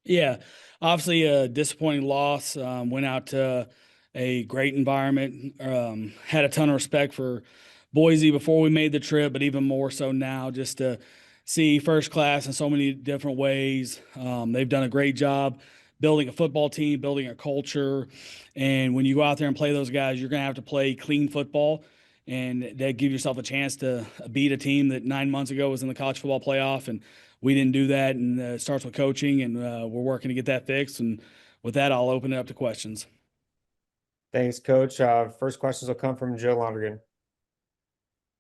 Yeah, obviously a disappointing loss. Went out to a great environment. Had a ton of respect for Boise before we made the trip, but even more so now, just to see first class in so many different ways. They've done a great job building a football team, building a culture, and when you go out there and play those guys, you're going to have to play clean football. And that give yourself a chance to beat a team that 9 months ago was in the college football playoff, and we didn't do that, and it starts with coaching, and we're working to get that fixed. And with that, I'll open it up to questions. Thanks, Coach. First questions will come from Joe Lonergan.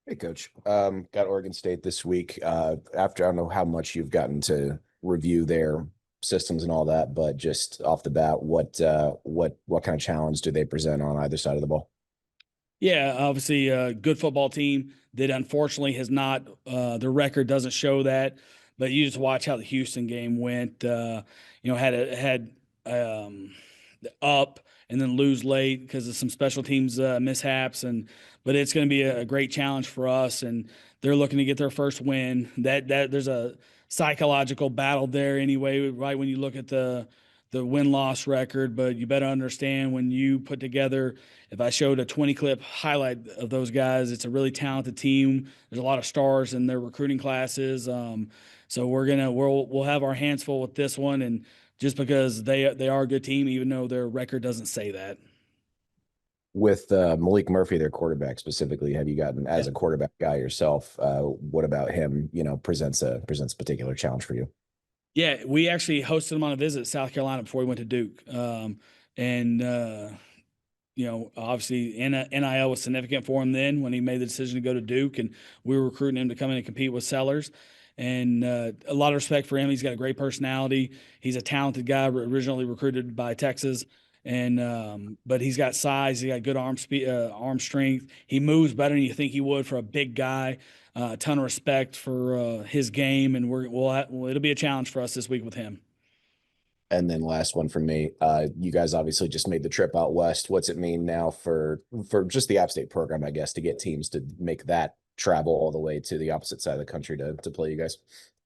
Hey, Coach. Got Oregon State this week. After I don't know how much you've gotten to review their systems and all that, but just off the bat, what kind of challenge do they present on either side of the ball? Yeah, obviously a good football team that unfortunately has not, their record doesn't show that, but you just watch how the Houston game went. Had up and then lose late because of some special teams mishaps, but it's going to be a great challenge for us, and they're looking to get their first win. That there's a psychological battle there anyway, right? When you look at the win-loss record, but you better understand when you put together, if I showed a 20 clip highlight of those guys, it's a really talented team. There's a lot of stars in their recruiting classes. So we'll have our hands full with this one, and just because they are a good team, even though their record doesn't say that. With Malik Murphy, their quarterback specifically, have you gotten as a quarterback guy yourself? What about him? Presents a particular challenge for you? Yeah, we actually hosted him on a visit to South Carolina before he went to Duke. Obviously NIL was significant for him then when he made the decision to go to Duke, and we were recruiting him to come in and compete with Sellers. And a lot of respect for him. He's got a great personality. He's a talented guy, originally recruited by Texas. And but he's got size. He got good arm speed, arm strength. He moves better than you think he would for a big guy. A ton of respect for his game, and it'll be a challenge for us this week with him. And then last one from me. You guys obviously just made the trip out west. What's it mean now for just the App State program, I guess, to get teams to make that travel all the way to the opposite side of the country to play you guys?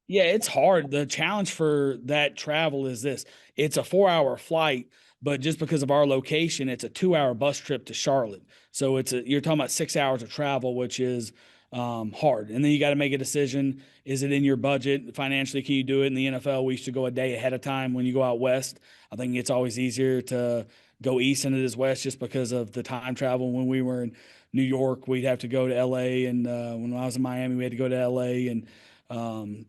Yeah, it's hard. The challenge for that travel is this. It's a 4-hour flight, but just because of our location, it's a 2-hour bus trip to Charlotte. So you're talking about 6 hours of travel, which is hard. And then you got to make a decision. Is it in your budget? Financially, can you do it? In the NFL, we used to go a day ahead of time when you go out west. I think it's always easier to go east than it is west just because of the time travel. When we were in New York, we'd have to go to LA. And when I was in Miami, we had to go to LA and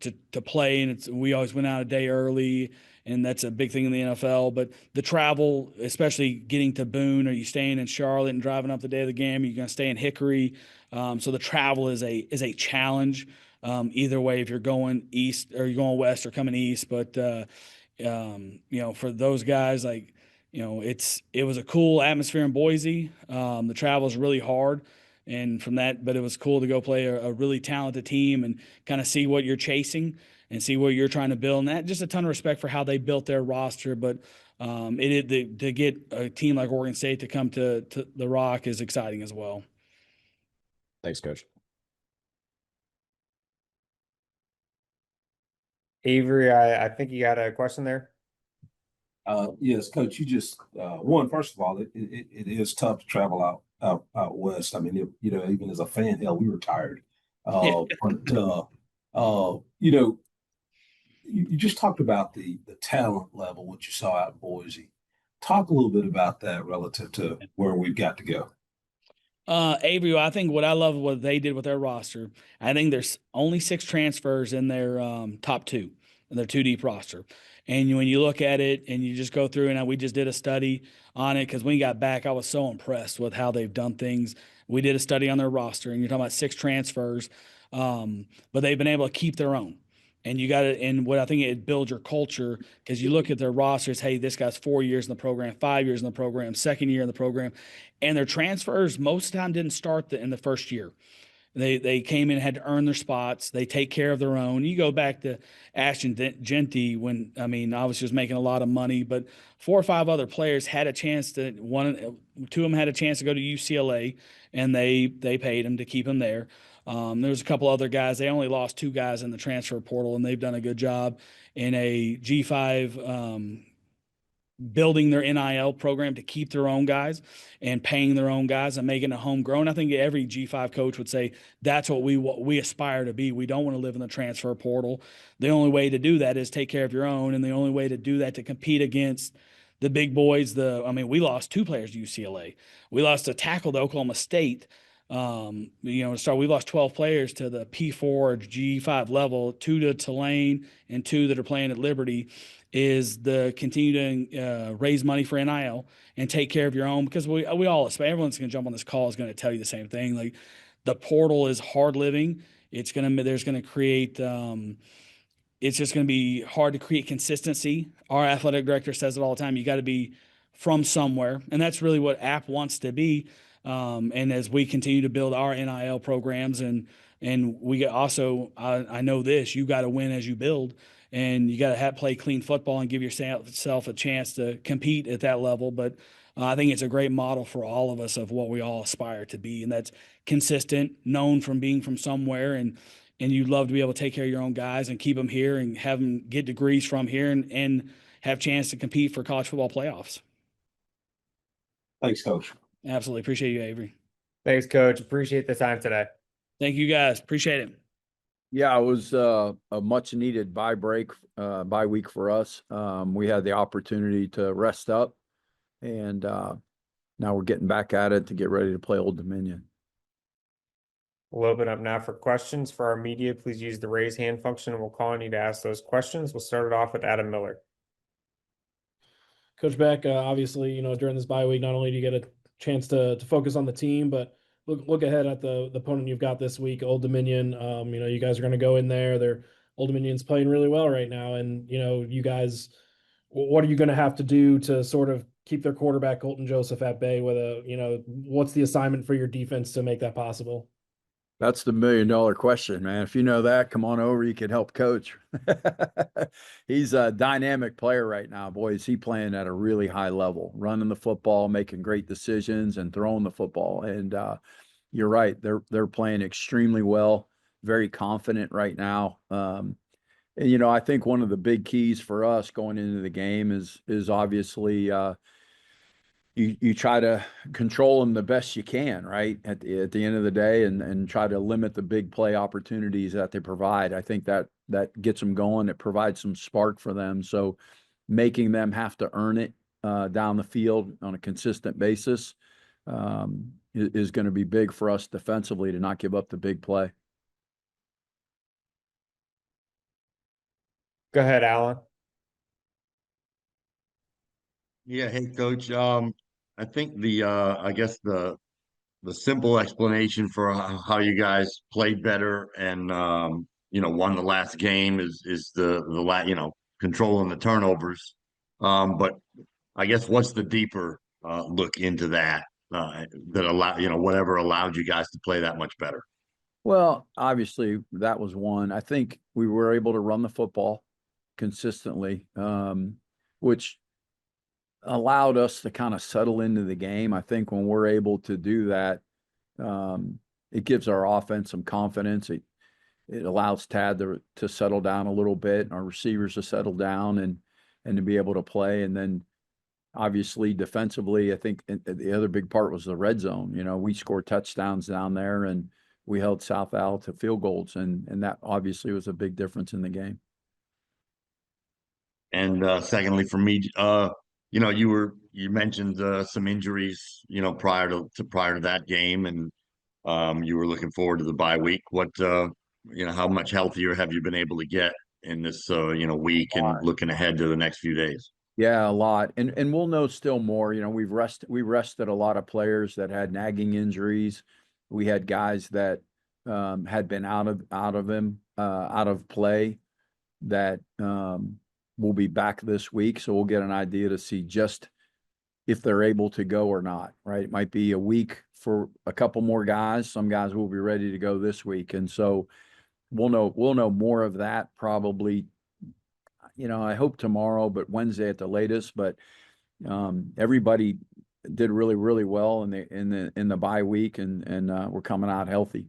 to play. And we always went out a day early, and that's a big thing in the NFL. But the travel, especially getting to Boone, are you staying in Charlotte and driving up the day of the game? Are you going to stay in Hickory? So the travel is a challenge. Either way, if you're going east or you're going west or coming east. But for those guys, it was a cool atmosphere in Boise. The travel is really hard. And from that, but it was cool to go play a really talented team and kind of see what you're chasing and see what you're trying to build. And that just a ton of respect for how they built their roster. But to get a team like Oregon State to come to the Rock is exciting as well. Thanks, Coach. Avery, I think you got a question there. Yes, Coach. You just first of all, it is tough to travel out west. I mean, even as a fan, hell, we were tired. But you just talked about the talent level, what you saw out in Boise. Talk a little bit about that relative to where we've got to go. Avery, I think what I love what they did with their roster. I think there's only 6 transfers in their top 2 in their 2 deep roster. And when you look at it and you just go through, and we just did a study on it because when we got back, I was so impressed with how they've done things. We did a study on their roster, and you're talking about 6 transfers, but they've been able to keep their own. And you got it. And what I think it builds your culture, because you look at their rosters. Hey, this guy's 4 years in the program, 5 years in the program, 2nd year in the program, and their transfers most of the time didn't start in the first year. They came in and had to earn their spots. They take care of their own. You go back to Ashton Genty when, obviously was making a lot of money, but 4 or 5 other players had a chance to 2 of them had a chance to go to UCLA, and they paid him to keep him there. There's a couple other guys. They only lost 2 guys in the transfer portal, and they've done a good job in a G5 building their NIL program to keep their own guys and paying their own guys and making it homegrown. I think every G5 coach would say that's what we aspire to be. We don't want to live in the transfer portal. The only way to do that is take care of your own, and the only way to do that to compete against the big boys. We lost 2 players to UCLA. We lost a tackle to Oklahoma State. We lost 12 players to the P4 or G5 level, 2 to Tulane and 2 that are playing at Liberty. Is the continue to raise money for NIL and take care of your own, because we all, everyone's going to jump on this call is going to tell you the same thing. Like, the portal is hard living. It's just going to be hard to create consistency. Our athletic director says it all the time. You got to be from somewhere. And that's really what App wants to be. And as we continue to build our NIL programs and we get also, I know this, you got to win as you build. And you got to play clean football and give yourself a chance to compete at that level. But I think it's a great model for all of us of what we all aspire to be. And that's consistent, known from being from somewhere. And you'd love to be able to take care of your own guys and keep them here and have them get degrees from here and have a chance to compete for college football playoffs. Thanks, Coach. Absolutely. Appreciate you, Avery. Thanks, Coach. Appreciate the time today. Thank you, guys. Appreciate it. Yeah, it was a much needed bye week for us. We had the opportunity to rest up, and now we're getting back at it to get ready to play Old Dominion. We'll open up now for questions. For our media, please use the raise hand function, and we'll call on you to ask those questions. We'll start it off with Adam Miller. Coach Beck, obviously, during this bye week, not only do you get a chance to focus on the team, but look ahead at the opponent you've got this week, Old Dominion. You guys are going to go in there. Old Dominion's playing really well right now, and you guys, what are you going to have to do to sort of keep their quarterback Colton Joseph at bay? What's the assignment for your defense to make that possible? That's the $1 million question, man. If you know that, come on over. You can help coach. He's a dynamic player right now. Boy, is he playing at a really high level, running the football, making great decisions, and throwing the football. And you're right. They're playing extremely well, very confident right now. And, I think one of the big keys for us going into the game is obviously you try to control them the best you can, right? At the end of the day, and try to limit the big play opportunities that they provide. I think that gets them going. It provides some spark for them. So making them have to earn it down the field on a consistent basis is going to be big for us defensively to not give up the big play. Go ahead, Alan. Yeah, hey Coach. I think I guess the simple explanation for how you guys played better and won the last game is the controlling the turnovers. But I guess what's the deeper look into that whatever allowed you guys to play that much better? Well, obviously that was one. I think we were able to run the football consistently, which allowed us to kind of settle into the game. I think when we're able to do that, it gives our offense some confidence. It allows Tad to settle down a little bit, our receivers to settle down and to be able to play. And then obviously defensively, I think the other big part was the red zone. We scored touchdowns down there and we held South Al to field goals. And that obviously was a big difference in the game. And secondly, for me, you mentioned some injuries, prior to that game, and you were looking forward to the bye week. What, how much healthier have you been able to get in this, week and looking ahead to the next few days? Yeah, a lot, and we'll know still more. We rested a lot of players that had nagging injuries. We had guys that had been out of play that will be back this week, so we'll get an idea to see just if they're able to go or not, right? It might be a week for a couple more guys. Some guys will be ready to go this week. And so we'll know more of that probably, I hope tomorrow, but Wednesday at the latest. But everybody did really, really well in the bye week and we're coming out healthy.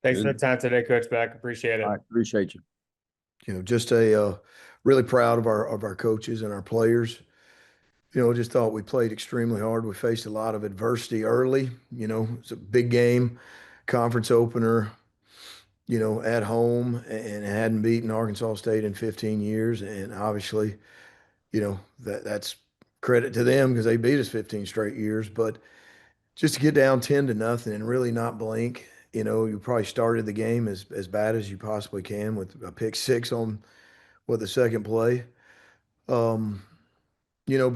Thanks for Good. the time today, Coach Beck. Appreciate it. I appreciate you. Just really proud of our coaches and our players. Just thought we played extremely hard. We faced a lot of adversity early. It's a big game, conference opener, at home, and hadn't beaten Arkansas State in 15 years. And obviously, that's credit to them because they beat us 15 straight years. But just to get down 10-0 and really not blink, you probably started the game as bad as you possibly can with a pick six on the second play. But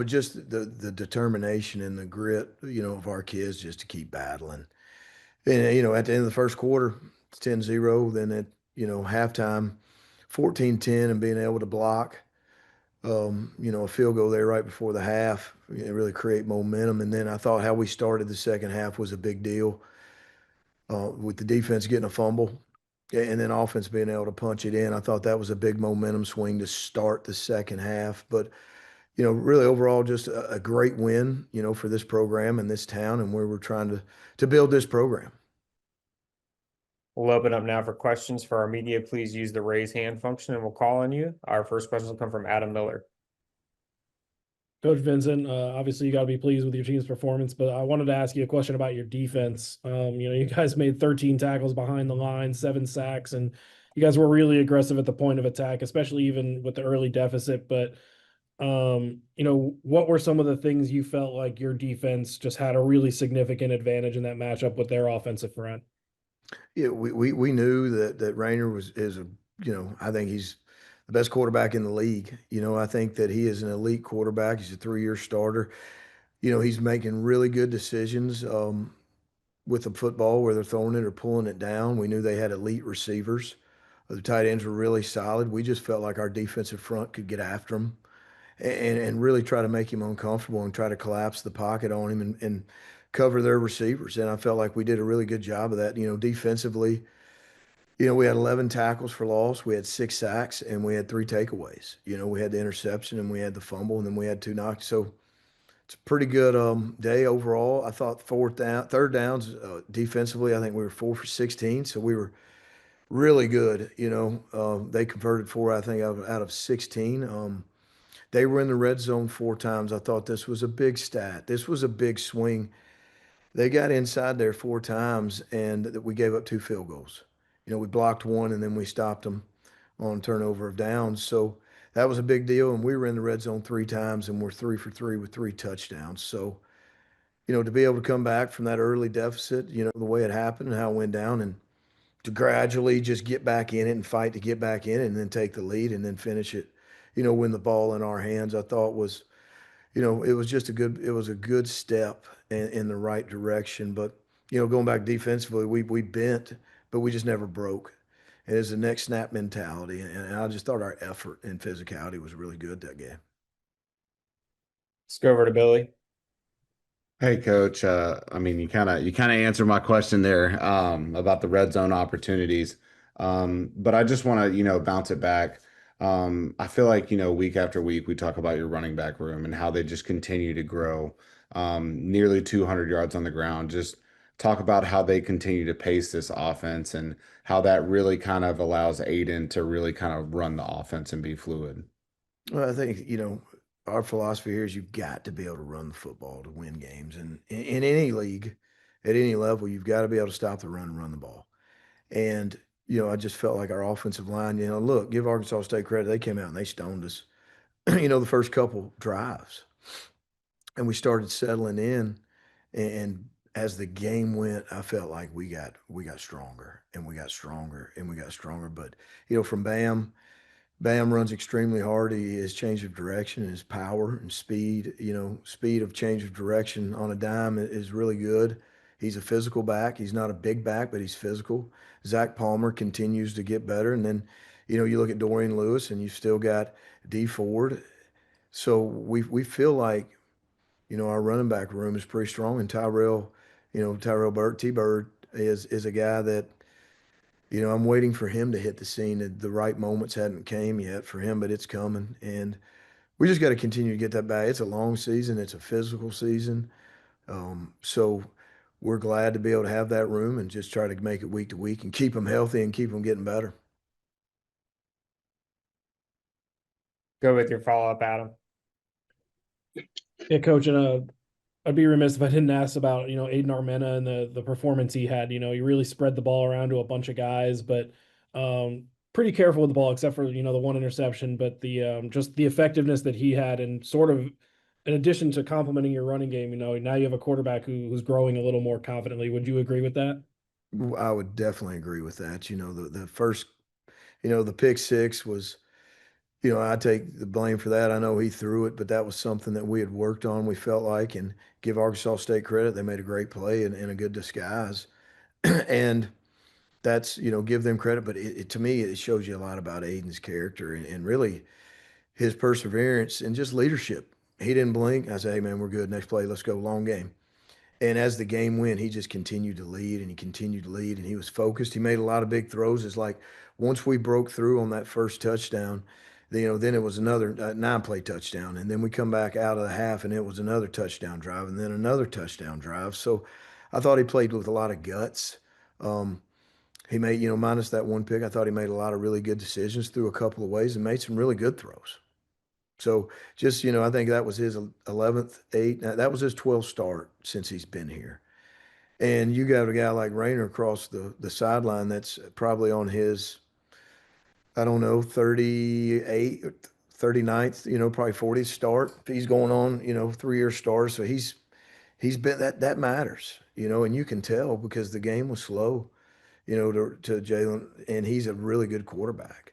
just the determination and the grit, of our kids just to keep battling. And, at the end of the first quarter, it's 10-0. Then at, halftime, 14-10 and being able to block, a field goal there right before the half, really create momentum. And then I thought how we started the second half was a big deal, with the defense getting a fumble and then offense being able to punch it in. I thought that was a big momentum swing to start the second half. But really overall, just a great win, for this program and this town and where we're trying to build this program. We'll open up now for questions for our media. Please use the raise hand function and we'll call on you. Our first question will come from Adam Miller. Coach Vincent, obviously you got to be pleased with your team's performance, but I wanted to ask you a question about your defense. You guys made 13 tackles behind the line, 7 sacks, and you guys were really aggressive at the point of attack, especially even with the early deficit. But what were some of the things you felt like your defense just had a really significant advantage in that matchup with their offensive front? Yeah, we knew that Rahne I think he's the best quarterback in the league. I think that he is an elite quarterback. He's a 3-year starter. He's making really good decisions with the football, where they're throwing it or pulling it down. We knew they had elite receivers. The tight ends were really solid. We just felt like our defensive front could get after him and really try to make him uncomfortable and try to collapse the pocket on him and cover their receivers. And I felt like we did a really good job of that. Defensively, we had 11 tackles for loss, we had 6 sacks, and we had 3 takeaways. We had the interception and we had the fumble, and then we had 2 knocks. So it's a pretty good day overall. I thought third downs defensively, I think we were 4 for 16. So we were really good. They converted 4, I think, out of 16. They were in the red zone 4 times. I thought this was a big stat. This was a big swing. They got inside there 4 times, and we gave up 2 field goals. We blocked 1, and then we stopped them on turnover of downs. So that was a big deal. And we were in the red zone 3 times, and we're 3 for 3 with 3 touchdowns. So, to be able to come back from that early deficit, the way it happened and how it went down, and to gradually just get back in it and fight to get back in it and then take the lead and then finish it, win the ball in our hands, I thought was, it was a good step in the right direction. But, going back defensively, we bent, but we just never broke. And it's the next snap mentality. And I just thought our effort and physicality was really good that game. Let's go over to Billy. Hey, Coach. You kind of answered my question there about the red zone opportunities. But I just want to, bounce it back. I feel like, week after week, we talk about your running back room and how they just continue to grow, nearly 200 yards on the ground. Just talk about how they continue to pace this offense and how that really kind of allows Aiden to really kind of run the offense and be fluid. Well, I think, our philosophy here is you've got to be able to run the football to win games. And in any league, at any level, you've got to be able to stop the run and run the ball. And, I just felt like our offensive line, look, give Arkansas State credit. They came out and they stoned us, the first couple drives. And we started settling in. And as the game went, I felt like we got stronger and we got stronger and we got stronger. But, from Bam runs extremely hard. His change of direction, his power and speed, speed of change of direction on a dime is really good. He's a physical back. He's not a big back, but he's physical. Zach Palmer continues to get better. And then, you look at Dorian Lewis and you've still got D Ford. So we feel like, our running back room is pretty strong. And Tyrell Bird, T-Bird is a guy that, I'm waiting for him to hit the scene. The right moments hadn't came yet for him, but it's coming. And we just got to continue to get that back. It's a long season. It's a physical season. So we're glad to be able to have that room and just try to make it week to week and keep them healthy and keep them getting better. Go with your follow-up, Adam. Yeah, coach, and I'd be remiss if I didn't ask about, Aiden Armena and the performance he had. He really spread the ball around to a bunch of guys, but pretty careful with the ball, except for, the one interception, but the just the effectiveness that he had, and sort of in addition to complementing your running game, now you have a quarterback who's growing a little more confidently. Would you agree with that? I would definitely agree with that. The first, the pick six was, I take the blame for that. I know he threw it, but that was something that we had worked on, we felt like, and give Arkansas State credit. They made a great play in a good disguise. And that's, give them credit. But to me, it shows you a lot about Aiden's character and really his perseverance and just leadership. He didn't blink. I said, hey, man, we're good. Next play, let's go. Long game. And as the game went, he just continued to lead and he continued to lead and he was focused. He made a lot of big throws. It's like once we broke through on that first touchdown, then it was another 9-play touchdown. And then we come back out of the half and it was another touchdown drive and then another touchdown drive. So I thought he played with a lot of guts. He made, minus that one pick, I thought he made a lot of really good decisions through a couple of ways and made some really good throws. So just, I think that was his 11th, 8th. That was his 12th start since he's been here. And you got a guy like Rahne across the sideline that's probably on his, I don't know, 38, 39th, probably 40th start. He's going on, 3-year start. So he's been that matters, and you can tell because the game was slow, to Jalen, and he's a really good quarterback.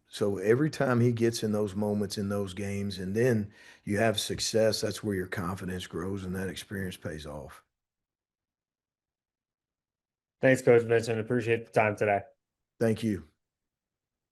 So every time he gets in those moments in those games and then you have success, that's where your confidence grows and that experience pays off. Thanks, Coach Vincent. Appreciate the time today. Thank you.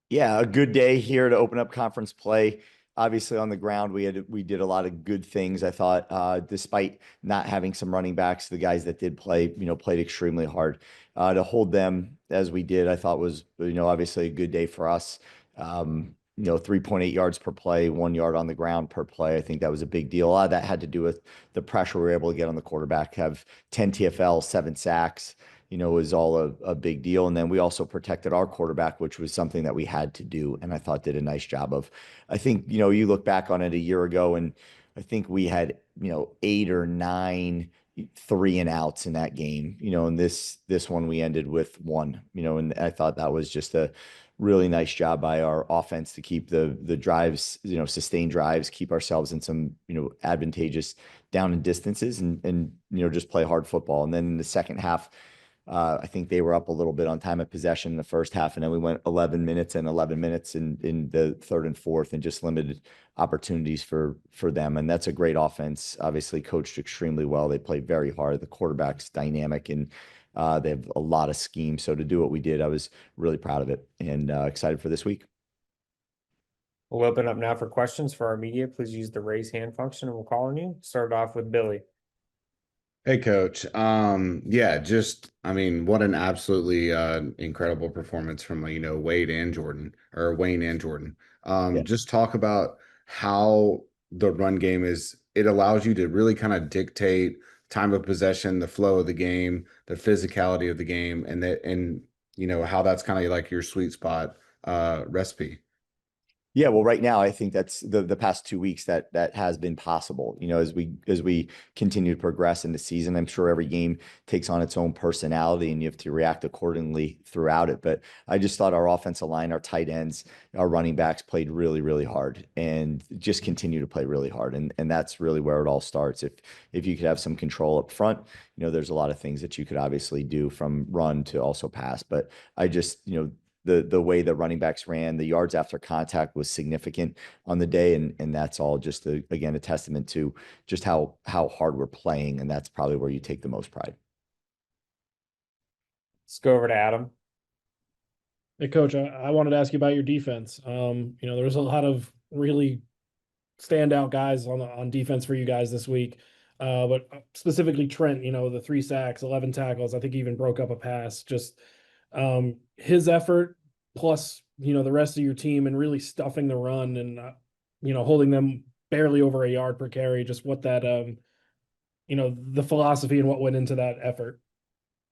Yeah, a good day here to open up conference play. Obviously on the ground, we did a lot of good things. I thought, despite not having some running backs, the guys that did play, played extremely hard. To hold them as we did, I thought was, obviously a good day for us. 3.8 yards per play, 1 yard on the ground per play. I think that was a big deal. A lot of that had to do with the pressure we were able to get on the quarterback, have 10 TFL, 7 sacks, was all a big deal. And then we also protected our quarterback, which was something that we had to do. And I thought did a nice job of. I think, you look back on it a year ago and I think we had, 8 or 9 3-and-outs in that game, and this one we ended with 1, and I thought that was just a really nice job by our offense to keep the drives, sustained drives, keep ourselves in some, advantageous down and distances and just play hard football. And then in the second half, I think they were up a little bit on time of possession in the first half, and then we went 11 minutes in the third and fourth, and just limited opportunities for them. And that's a great offense. Obviously, coached extremely well. They play very hard. The quarterback's dynamic, and they have a lot of schemes. So to do what we did, I was really proud of it and excited for this week. We'll open up now for questions for our media. Please use the raise hand function and we'll call on you. Start off with Billy. Hey, Coach. Yeah, just, what an absolutely incredible performance from, Wayne and Jordan. Just talk about how the run game it allows you to really kind of dictate time of possession, the flow of the game, the physicality of the game, and how that's kind of like your sweet spot recipe. Yeah, well, right now I think that's the past 2 weeks that has been possible. As we continue to progress in the season, I'm sure every game takes on its own personality, and you have to react accordingly throughout it. But I just thought our offensive line, our tight ends, our running backs played really, really hard, and just continue to play really hard. And that's really where it all starts. If you could have some control up front, there's a lot of things that you could obviously do from run to also pass. But I just, the way the running backs ran, the yards after contact was significant on the day. And that's all just, again, a testament to just how hard we're playing. And that's probably where you take the most pride. Let's go over to Adam. Hey, Coach, I wanted to ask you about your defense. There was a lot of really standout guys on defense for you guys this week. But specifically Trent, the 3 sacks, 11 tackles, I think he even broke up a pass. Just his effort plus, the rest of your team and really stuffing the run and, holding them barely over a yard per carry, just what that the philosophy and what went into that effort.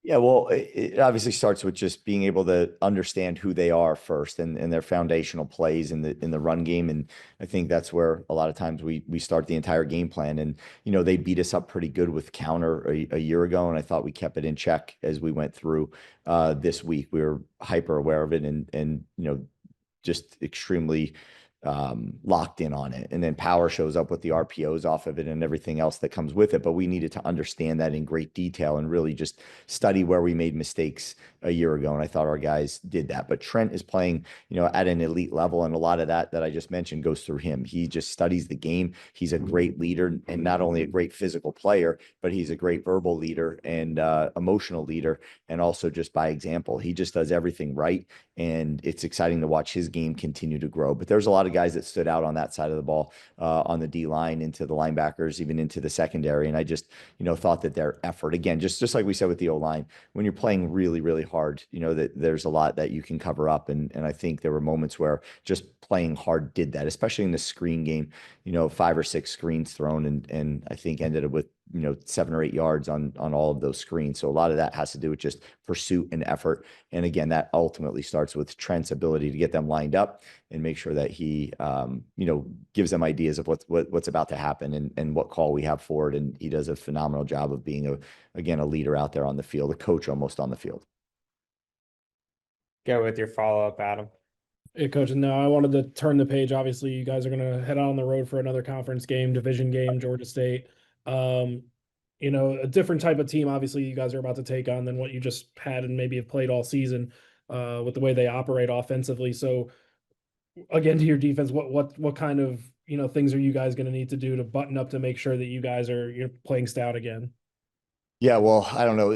Yeah, well, it obviously starts with just being able to understand who they are first and their foundational plays in the run game. And I think that's where a lot of times we start the entire game plan. And, they beat us up pretty good with counter a year ago. And I thought we kept it in check as we went through this week. We were hyper aware of it and just extremely locked in on it. And then power shows up with the RPOs off of it and everything else that comes with it. But we needed to understand that in great detail and really just study where we made mistakes a year ago. And I thought our guys did that. But Trent is playing, at an elite level. And a lot of that I just mentioned goes through him. He just studies the game. He's a great leader and not only a great physical player, but he's a great verbal leader and emotional leader. And also just by example, he just does everything right. And it's exciting to watch his game continue to grow. But there's a lot of guys that stood out on that side of the ball, on the D line, into the linebackers, even into the secondary. And I just, thought that their effort, again, just like we said with the O-line, when you're playing really, really hard, that there's a lot that you can cover up. And I think there were moments where just playing hard did that, especially in the screen game, 5 or 6 screens thrown and I think ended up with 7 or 8 yards on all of those screens. So a lot of that has to do with just pursuit and effort. And again, that ultimately starts with Trent's ability to get them lined up and make sure that he, gives them ideas of what's about to happen and what call we have for it. And he does a phenomenal job of being a leader out there on the field, a coach almost on the field. Go with your follow-up, Adam. Hey, Coach, and now I wanted to turn the page. Obviously, you guys are going to head out on the road for another conference game, division game, Georgia State. A different type of team, obviously, you guys are about to take on than what you just had and maybe have played all season with the way they operate offensively. So, again, to your defense, what kind of things are you guys going to need to do to button up to make sure that you guys are playing stout again? Yeah, well, I don't know.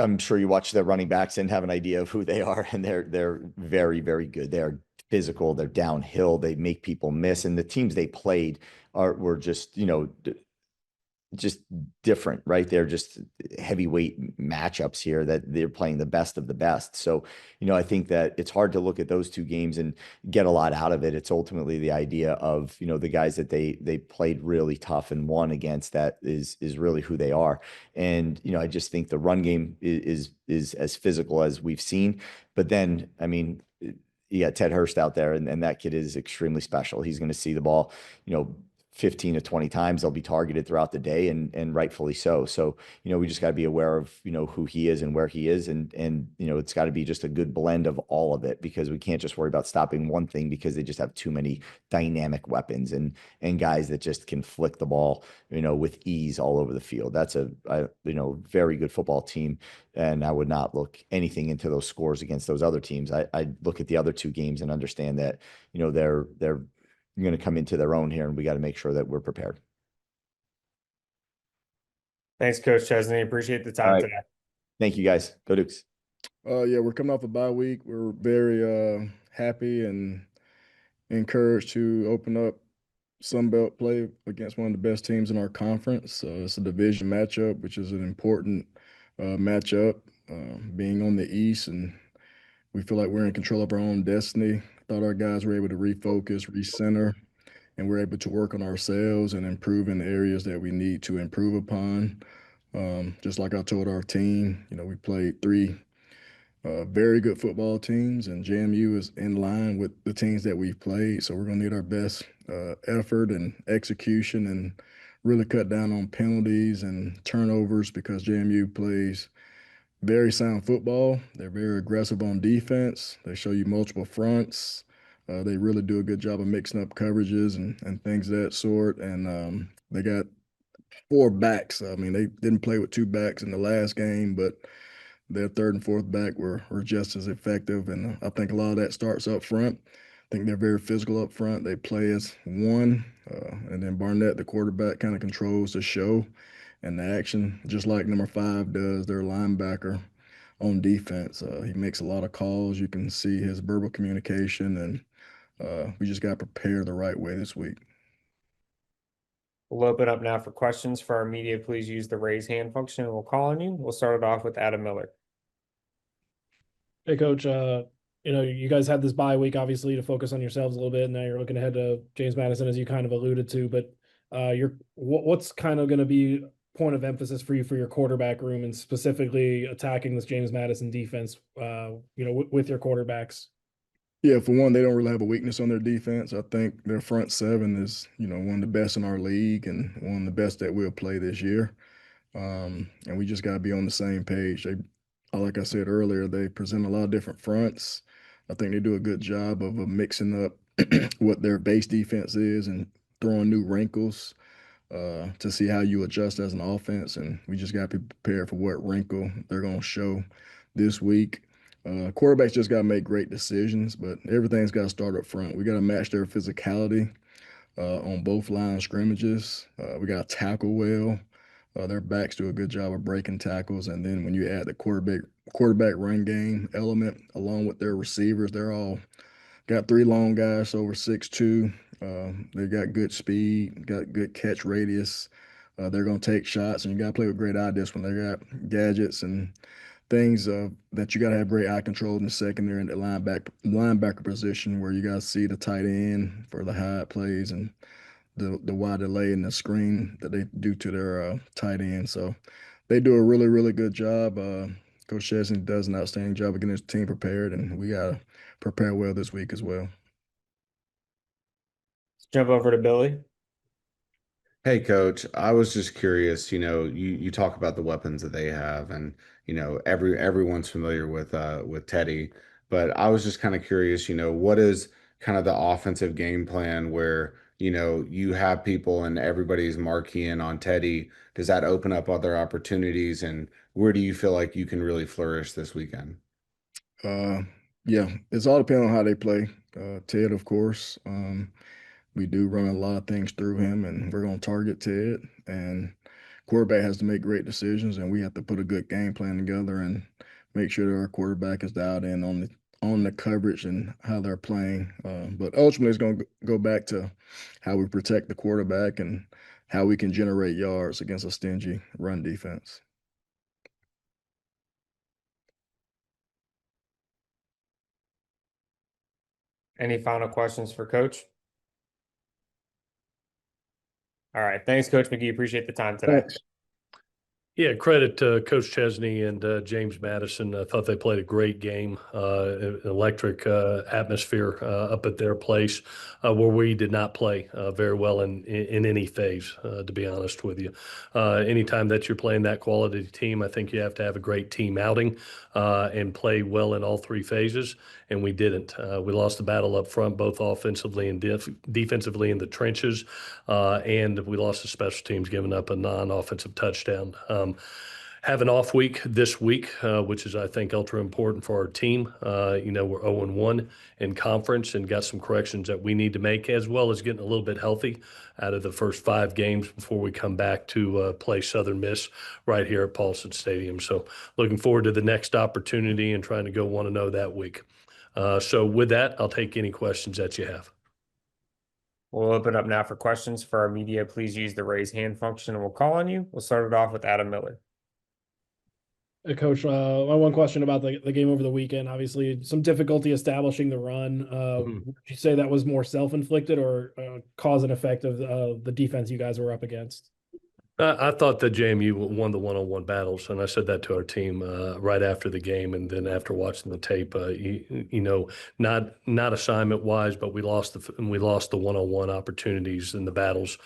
I'm sure you watch their running backs and have an idea of who they are, and they're very, very good. They are physical. They're downhill. They make people miss, and the teams they played were just just different, right? They're just heavyweight matchups here that they're playing the best of the best. So, I think that it's hard to look at those 2 games and get a lot out of it. It's ultimately the idea of, the guys that they played really tough and won against that is really who they are. And, I just think the run game is as physical as we've seen. But then, I mean, you got Ted Hurst out there and that kid is extremely special. He's going to see the ball, 15 to 20 times. They'll be targeted throughout the day and rightfully so. So, we just got to be aware of, who he is and where he is. And it's got to be just a good blend of all of it because we can't just worry about stopping one thing because they just have too many dynamic weapons and guys that just can flick the ball, with ease all over the field. That's a very good football team. And I would not look anything into those scores against those other teams. I look at the other 2 games and understand that, they're going to come into their own here, and we got to make sure that we're prepared. Thanks, Coach Chesney. Appreciate the time today. Thank you, guys. Go Dukes. Yeah, we're coming off a bye week. We're very happy and encouraged to open up Sunbelt play against one of the best teams in our conference. It's a division matchup, which is an important matchup, being on the East, and we feel like we're in control of our own destiny. Thought our guys were able to refocus, recenter, and we're able to work on ourselves and improve in the areas that we need to improve upon. Just like I told our team, we played 3 very good football teams, and JMU is in line with the teams that we've played. So we're going to need our best effort and execution and really cut down on penalties and turnovers because JMU plays very sound football. They're very aggressive on defense. They show you multiple fronts. They really do a good job of mixing up coverages and things of that sort. And they got 4 backs. I mean, they didn't play with 2 backs in the last game, but their 3rd and 4th back were just as effective. And I think a lot of that starts up front. I think they're very physical up front. They play as one. And then Barnett, the quarterback, kind of controls the show and the action, just like number 5 does, their linebacker on defense. He makes a lot of calls. You can see his verbal communication, and we just got to prepare the right way this week. We'll open up now for questions for our media. Please use the raise hand function and we'll call on you. We'll start it off with Adam Miller. Hey, Coach, you guys had this bye week, obviously, to focus on yourselves a little bit. And now you're looking ahead to James Madison, as you kind of alluded to. But what's kind of going to be point of emphasis for you for your quarterback room and specifically attacking this James Madison defense, with your quarterbacks? Yeah, for one, they don't really have a weakness on their defense. I think their front seven is, one of the best in our league and one of the best that we'll play this year. And we just got to be on the same page. Like I said earlier, they present a lot of different fronts. I think they do a good job of mixing up what their base defense is and throwing new wrinkles to see how you adjust as an offense. And we just got to be prepared for what wrinkle they're going to show this week. Quarterbacks just got to make great decisions, but everything's got to start up front. We got to match their physicality on both line scrimmages. We got to tackle well. Their backs do a good job of breaking tackles, and then when you add the quarterback run game element along with their receivers, they're all got 3 long guys over 6'2". They got good speed, got good catch radius. They're going to take shots, and you got to play with great eye discipline. They got gadgets and things that you got to have great eye control in the secondary and the linebacker position, where you got to see the tight end for the high plays and the wide delay and the screen that they do to their tight end. So they do a really, really good job. Coach Chesney does an outstanding job of getting his team prepared, and we got to prepare well this week as well. Let's jump over to Billy. Hey, Coach, I was just curious, you talk about the weapons that they have, and everyone's familiar with Teddy, but I was just kind of curious, what is kind of the offensive game plan where you have people and everybody's marqueeing on Teddy? Does that open up other opportunities, and where do you feel like you can really flourish this weekend? Yeah, it's all depending on how they play. Ted, of course. We do run a lot of things through him, and we're going to target Ted. And quarterback has to make great decisions, and we have to put a good game plan together and make sure that our quarterback is dialed in on the coverage and how they're playing. But ultimately, it's going to go back to how we protect the quarterback and how we can generate yards against a stingy run defense. Any final questions for Coach? All right. Thanks, Coach McGee. Appreciate the time today. Thanks. Yeah, credit to Coach Chesney and James Madison. I thought they played a great game, electric atmosphere up at their place, where we did not play very well in any phase, to be honest with you. Anytime that you're playing that quality team, I think you have to have a great team outing and play well in all 3 phases, and we didn't. We lost the battle up front, both offensively and defensively in the trenches, and we lost the special teams, giving up a non-offensive touchdown. Have an off week this week, which is, I think, ultra important for our team. We're 0-1 in conference and got some corrections that we need to make, as well as getting a little bit healthy out of the first 5 games before we come back to play Southern Miss right here at Paulson Stadium. So looking forward to the next opportunity and trying to go 1-0 that week. So with that, I'll take any questions that you have. We'll open up now for questions for our media. Please use the raise hand function and we'll call on you. We'll start it off with Adam Miller. Hey, Coach, my one question about the game over the weekend, obviously some difficulty establishing the run. Would you say that was more self-inflicted or cause and effect of the defense you guys were up against? I thought that JMU won the one-on-one battles, and I said that to our team right after the game, and then after watching the tape, not assignment-wise, but we lost the one-on-one opportunities in the battles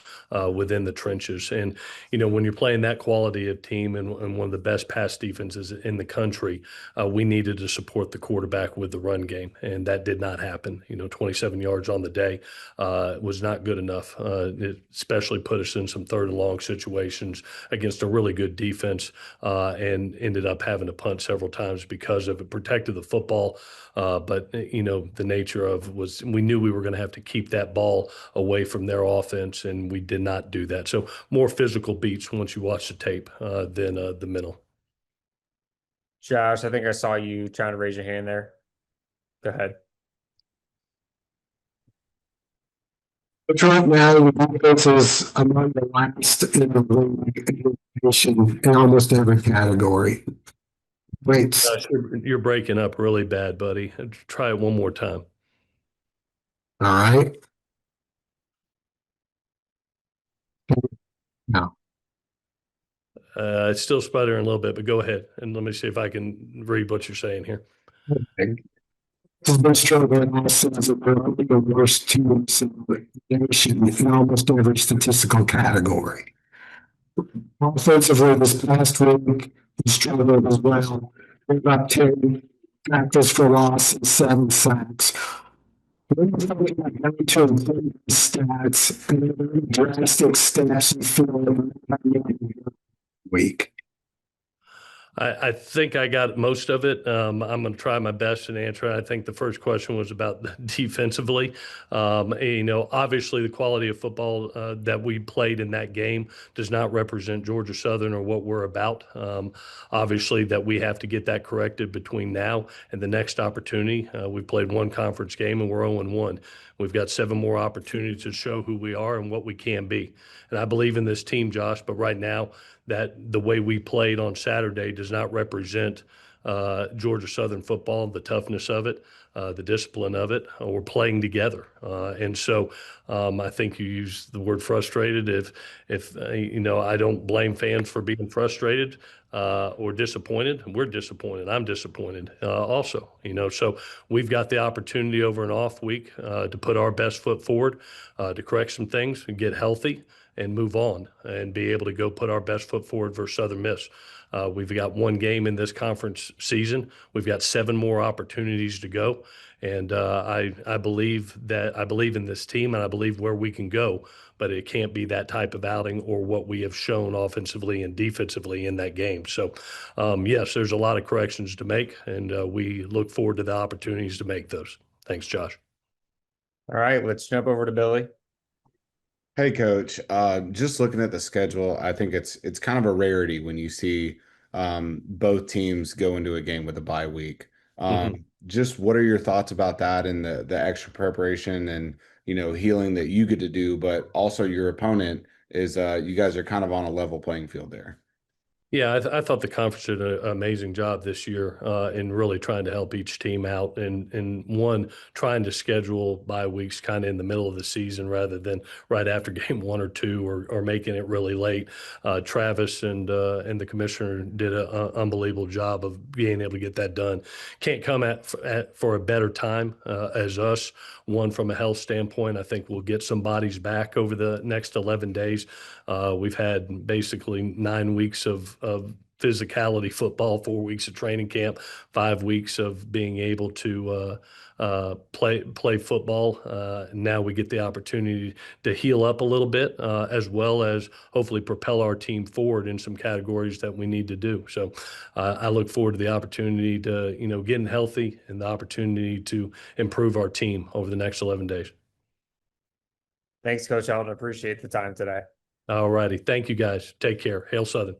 within the trenches. And when you're playing that quality of team and one of the best pass defenses in the country, we needed to support the quarterback with the run game, and that did not happen. 27 yards on the day was not good enough. It especially put us in some 3rd and long situations against a really good defense, and ended up having to punt several times because of it. Protected the football, but the nature of was we knew we were going to have to keep that ball away from their offense, and we did not do that. So more physical beats once you watch the tape than the mental. Josh, I think I saw you trying to raise your hand there. Go ahead. But right now, the defense is among the last in the league in almost every category. Wait, Josh, you're breaking up really bad, buddy. Try it one more time. all right. No. It's still sputtering a little bit, but go ahead and let me see if I can read what you're saying here. Has been struggling all season. They're the worst teams in the nation in almost every statistical category. Offensively, this past week, he struggled as well. They got 10 tackles for loss and 7 sacks. We're probably not going to improve these stats and drastic steps and feel week. I think I got most of it. I'm going to try my best and answer it. I think the first question was about defensively. Obviously the quality of football that we played in that game does not represent Georgia Southern or what we're about. Obviously that we have to get that corrected between now and the next opportunity. We played one conference game and we're 0-1. We've got 7 more opportunities to show who we are and what we can be. And I believe in this team, Josh, but right now that the way we played on Saturday does not represent Georgia Southern football, the toughness of it, the discipline of it. We're playing together. And so I think you used the word frustrated. If I don't blame fans for being frustrated or disappointed. We're disappointed. I'm disappointed also, so we've got the opportunity over an off week to put our best foot forward, to correct some things and get healthy and move on and be able to go put our best foot forward versus Southern Miss. We've got 1 game in this conference season. We've got 7 more opportunities to go. And I believe in this team and I believe where we can go, but it can't be that type of outing or what we have shown offensively and defensively in that game. So yes, there's a lot of corrections to make and we look forward to the opportunities to make those. Thanks, Josh. All right, let's jump over to Billy. Hey, Coach. Just looking at the schedule, I think it's kind of a rarity when you see both teams go into a game with a bye week. Just what are your thoughts about that and the extra preparation and healing that you get to do, but also your opponent is you guys are kind of on a level playing field there. Yeah, I thought the conference did an amazing job this year in really trying to help each team out and trying to schedule bye weeks kind of in the middle of the season rather than right after game 1 or 2 or making it really late. Travis and the commissioner did an unbelievable job of being able to get that done. Can't come for a better time as us. One, from a health standpoint, I think we'll get some bodies back over the next 11 days. We've had basically 9 weeks of physicality football, 4 weeks of training camp, 5 weeks of being able to play football. Now we get the opportunity to heal up a little bit, as well as hopefully propel our team forward in some categories that we need to do. So I look forward to the opportunity to, getting healthy and the opportunity to improve our team over the next 11 days. Thanks, Coach Helton. Appreciate the time today. All righty. Thank you, guys. Take care. Hail Southern.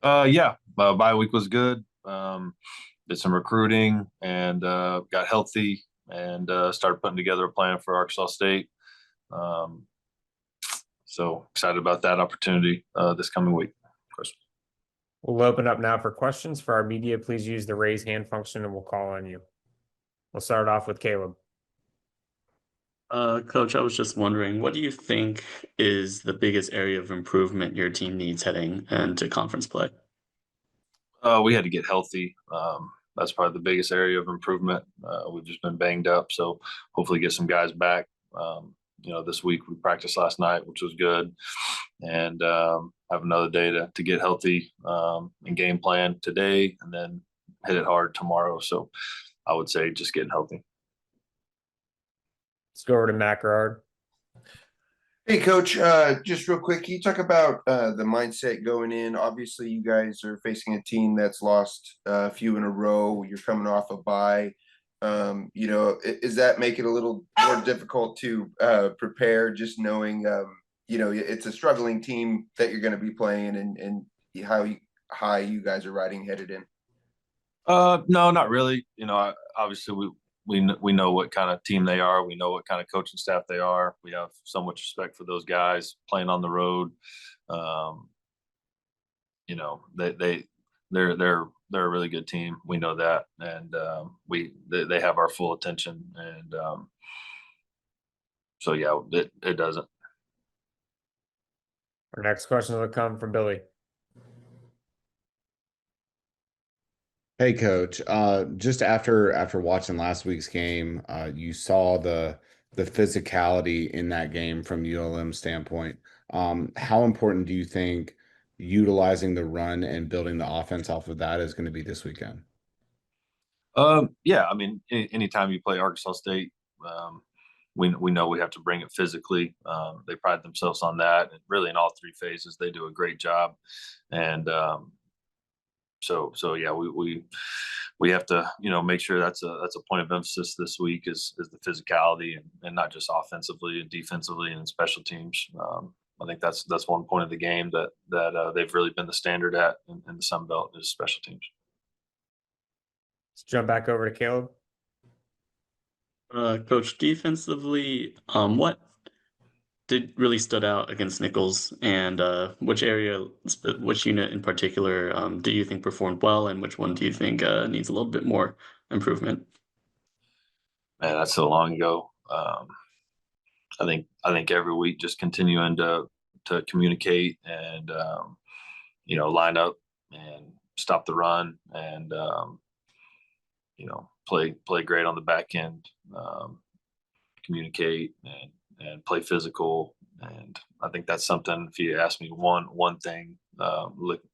Bye week was good. Did some recruiting and got healthy and started putting together a plan for Arkansas State. So excited about that opportunity this coming week. We'll open up now for questions. For our media, please use the raise hand function and we'll call on you. We'll start off with Caleb. Coach, I was just wondering, what do you think is the biggest area of improvement your team needs heading into conference play? We had to get healthy. That's probably the biggest area of improvement. We've just been banged up, so hopefully get some guys back. This week we practiced last night, which was good, and have another day to get healthy and game plan today, and then hit it hard tomorrow. So I would say just getting healthy. Let's go over to Matt Gerard. Hey, Coach, just real quick, can you talk about the mindset going in? Obviously, you guys are facing a team that's lost a few in a row. You're coming off a bye. Is that make it a little more difficult to prepare, just knowing, it's a struggling team that you're going to be playing and how high you guys are riding headed in? No, not really. Obviously we know what kind of team they are. We know what kind of coaching staff they are. We have so much respect for those guys playing on the road. They're a really good team. We know that, and they have our full attention. And so yeah, it doesn't. Our next question will come from Billy. Hey coach, just after watching last week's game, you saw the physicality in that game from ULM standpoint. How important do you think utilizing the run and building the offense off of that is going to be this weekend? Yeah, I mean, anytime you play Arkansas State, we know we have to bring it physically. They pride themselves on that, and really in all three phases, they do a great job. And so yeah, we have to make sure that's a point of emphasis this week is the physicality and not just offensively and defensively and special teams. I think that's one point of the game that they've really been the standard at in the Sun Belt is special teams. Let's jump back over to Caleb. Coach, defensively, what did really stood out against Nichols, and which unit in particular do you think performed well, and which one do you think needs a little bit more improvement? Man, that's so long ago. I think every week just continuing to communicate and line up and stop the run and play great on the back end, communicate and play physical. And I think that's something, if you ask me one thing,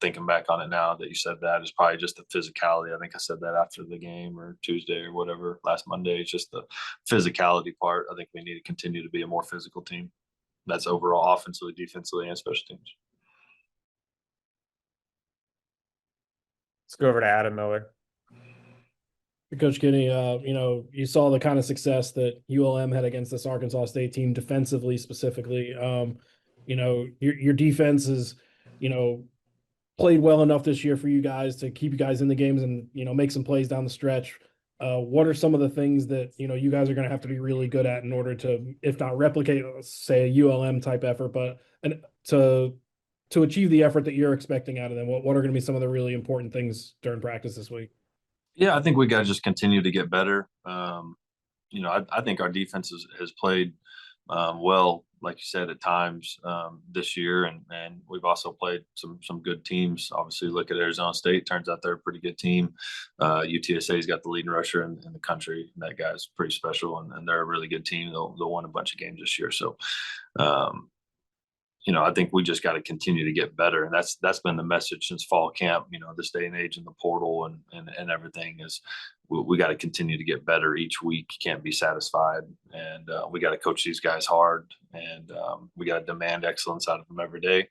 thinking back on it now that you said that, is probably just the physicality. I think I said that after the game or Tuesday or whatever, last Monday. It's just the physicality part. I think we need to continue to be a more physical team. That's overall offensively, defensively, and special teams. Let's go over to Adam Miller. Coach Kinne, you saw the kind of success that ULM had against this Arkansas State team defensively, specifically. Your defense is, played well enough this year for you guys to keep you guys in the games and, make some plays down the stretch. What are some of the things that, you guys are going to have to be really good at in order to, if not replicate, say, a ULM type effort, but to achieve the effort that you're expecting out of them? What are going to be some of the really important things during practice this week? Yeah, I think we got to just continue to get better. I think our defense has played well, like you said, at times this year, and we've also played some good teams. Obviously, look at Arizona State. Turns out they're a pretty good team. UTSA's got the leading rusher in the country. And that guy's pretty special, and they're a really good team. They'll win a bunch of games this year. So, I think we just got to continue to get better. And that's been the message since fall camp, this day and age in the portal and everything is we got to continue to get better each week. Can't be satisfied. And we got to coach these guys hard, and we got to demand excellence out of them every day.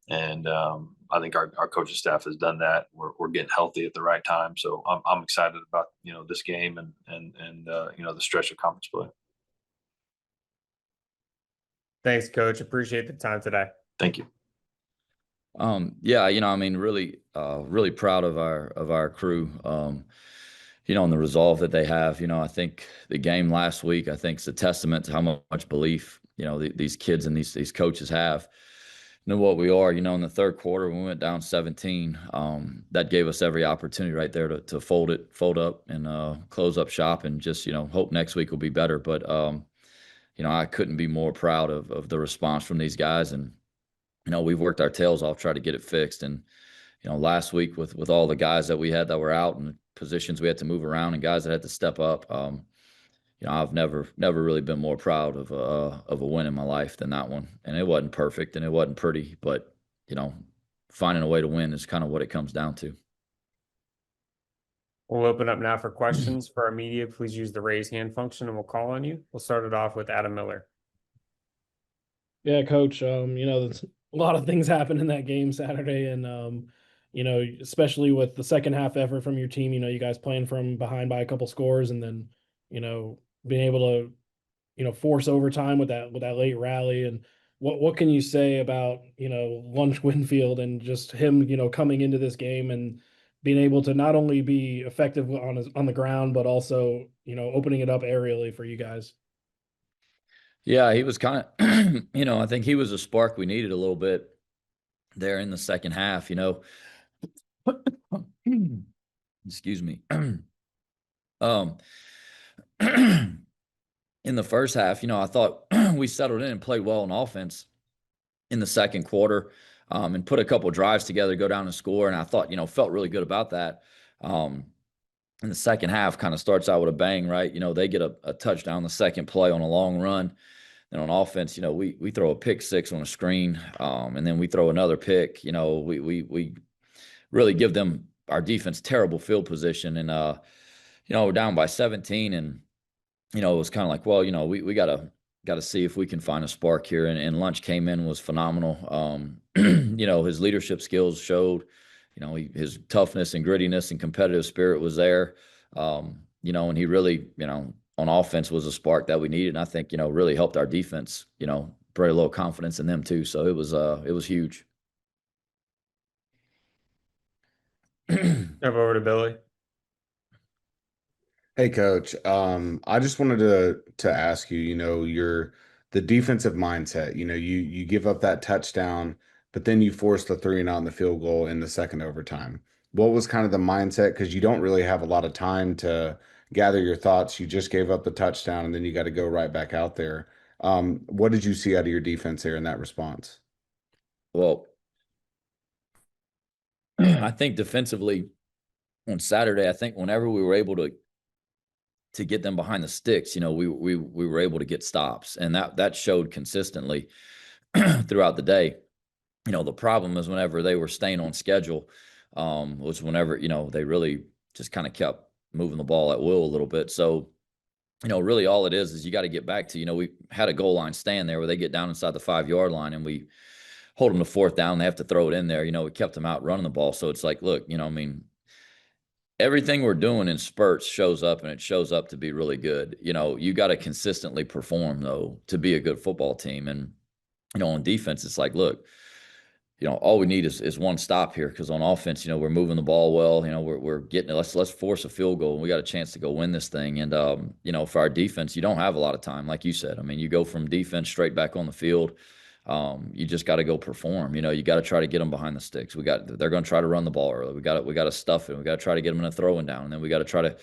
And I think our coaching staff has done that. We're getting healthy at the right time. So I'm excited about, this game and the stretch of conference play. Thanks, Coach. Appreciate the time today. Thank you. Yeah, really proud of our crew, and the resolve that they have. I think the game last week, I think, is a testament to how much belief, these kids and these coaches have. What we are, in the third quarter, when we went down 17, that gave us every opportunity right there to fold up and close up shop and just, hope next week will be better. But, I couldn't be more proud of the response from these guys. And, we've worked our tails off, try to get it fixed. And, last week with all the guys that we had that were out and positions we had to move around and guys that had to step up, I've never really been more proud of a win in my life than that one. And it wasn't perfect and it wasn't pretty, but, finding a way to win is kind of what it comes down to. We'll open up now for questions for our media. Please use the raise hand function and we'll call on you. We'll start it off with Adam Miller. Yeah, Coach, there's a lot of things happened in that game Saturday. And, especially with the second half effort from your team, you guys playing from behind by a couple scores and then, being able to, force overtime with that late rally. And what can you say about, Lunch Winfield and just him, coming into this game and being able to not only be effective on the ground, but also, opening it up aerially for you guys? Yeah, he was kind of, I think he was a spark we needed a little bit there in the second half, excuse me. In the first half, I thought we settled in and played well on offense in the second quarter, and put a couple drives together, go down and score. And I thought, felt really good about that. And the second half kind of starts out with a bang, right? They get a touchdown the second play on a long run. And on offense, we throw a pick six on a screen, and then we throw another pick. We really give them, our defense, terrible field position. And we're down by 17, and it was kind of like, well, we gotta see if we can find a spark here. And Lunch came in, was phenomenal. His leadership skills showed. His toughness and grittiness and competitive spirit was there. And he really, on offense was a spark that we needed. And I think, really helped our defense, brought a little confidence in them too. So it was huge. Over to Billy. Hey, Coach. I just wanted to ask you, the defensive mindset. You give up that touchdown, but then you force the 3-and-out in the field goal in the second overtime. What was kind of the mindset? Because you don't really have a lot of time to gather your thoughts. You just gave up the touchdown, and then you got to go right back out there. What did you see out of your defense there in that response? Well, I think defensively on Saturday, I think whenever we were able to get them behind the sticks, we were able to get stops, and that showed consistently throughout the day. The problem is whenever they were staying on schedule, was whenever, they really just kind of kept moving the ball at will a little bit. So, really all it is you got to get back to, we had a goal line stand there where they get down inside the 5-yard line, and we hold them to fourth down. They have to throw it in there. We kept them out running the ball. So it's like, look, everything we're doing in spurts shows up, and it shows up to be really good. You got to consistently perform, though, to be a good football team. And, on defense, it's like, look, all we need is one stop here, because on offense, we're moving the ball well. We're getting it. Let's force a field goal, and we got a chance to go win this thing. And, for our defense, you don't have a lot of time, like you said. You go from defense straight back on the field. You just got to go perform. You got to try to get them behind the sticks. They're going to try to run the ball early. We got to stuff it. We got to try to get them in a throwing down, and then we got to try to,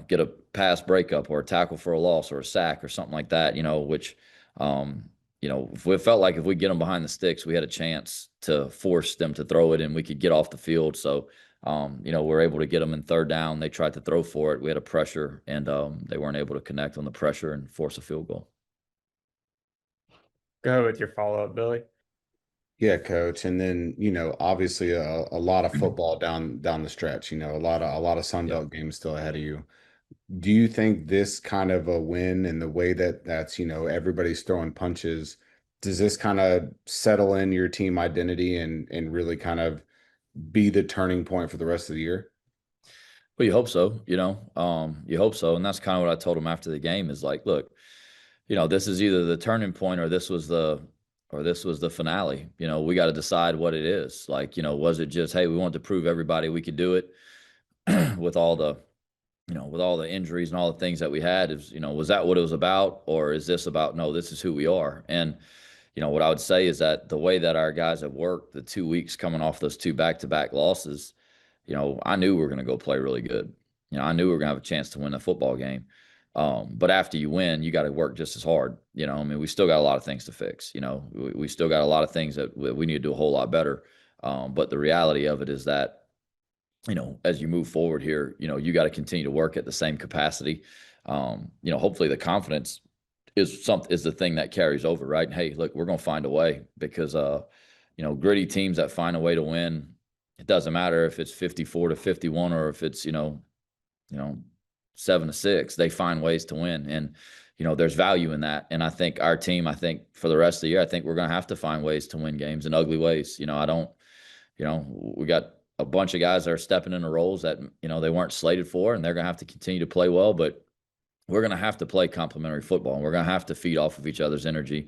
get a pass breakup or a tackle for a loss or a sack or something like that. Which, if we felt like if we get them behind the sticks, we had a chance to force them to throw it, and we could get off the field. So, we're able to get them in third down. They tried to throw for it. We had a pressure, and they weren't able to connect on the pressure and force a field goal. Go with your follow-up, Billy. Yeah, Coach. And then, obviously a lot of football down the stretch, a lot of Sun Belt games still ahead of you. Do you think this kind of a win and the way that's, everybody's throwing punches, does this kind of settle in your team identity and really kind of be the turning point for the rest of the year? Well, you hope so, you hope so. And that's kind of what I told them after the game is like, look, this is either the turning point or this was the finale. We got to decide what it is. Like, was it just, hey, we want to prove everybody we could do it with all the, with all the injuries and all the things that we had is, was that what it was about? Or is this about, no, this is who we are? And, what I would say is that the way that our guys have worked the 2 weeks coming off those 2 back-to-back losses, I knew we were going to go play really good. I knew we were going to have a chance to win the football game. But after you win, you got to work just as hard. We still got a lot of things to fix. We still got a lot of things that we need to do a whole lot better. But the reality of it is that, as you move forward here, you got to continue to work at the same capacity. Hopefully the confidence is the thing that carries over, right? Hey, look, we're going to find a way because, gritty teams that find a way to win, it doesn't matter if it's 54-51 or if it's, 7-6, they find ways to win. And, there's value in that. And I think our team, for the rest of the year, I think we're going to have to find ways to win games in ugly ways. We got a bunch of guys that are stepping into roles that, they weren't slated for, and they're going to have to continue to play well, but we're going to have to play complementary football, and we're going to have to feed off of each other's energy,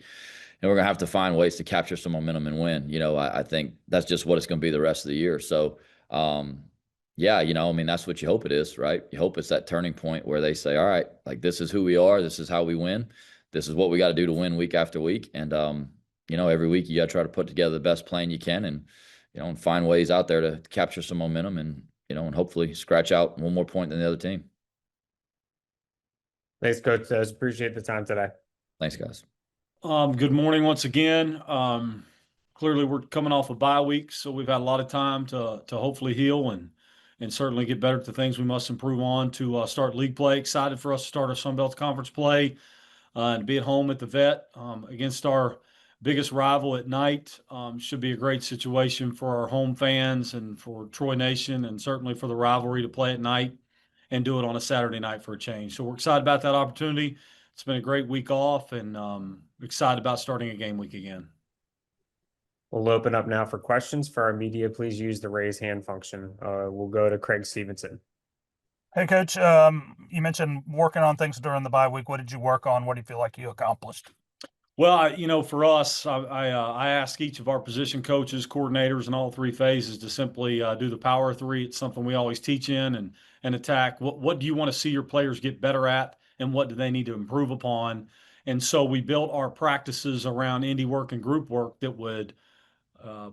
and we're going to have to find ways to capture some momentum and win. I think that's just what it's going to be the rest of the year. So, yeah, that's what you hope it is, right? You hope it's that turning point where they say, all right, like, this is who we are. This is how we win. This is what we got to do to win week after week. And, every week you got to try to put together the best plan you can and, and find ways out there to capture some momentum and, and hopefully scratch out one more point than the other team. Thanks, Coach. Appreciate the time today. Thanks, guys. Good morning once again. Clearly we're coming off a bye week, so we've had a lot of time to hopefully heal and and certainly get better at the things we must improve on to start league play. Excited for us to start our Sun Belt Conference play and be at home at the Vet against our biggest rival at night. Should be a great situation for our home fans and for Troy Nation, and certainly for the rivalry to play at night and do it on a Saturday night for a change. So we're excited about that opportunity. It's been a great week off, and excited about starting a game week again. We'll open up now for questions. For our media, please use the raise hand function. We'll go to Craig Stevenson. Hey, Coach. You mentioned working on things during the bye week. What did you work on? What do you feel like you accomplished? Well, for us, I ask each of our position coaches, coordinators in all three phases to simply do the power three. It's something we always teach in and attack. What do you want to see your players get better at, and what do they need to improve upon? And so we built our practices around indie work and group work that would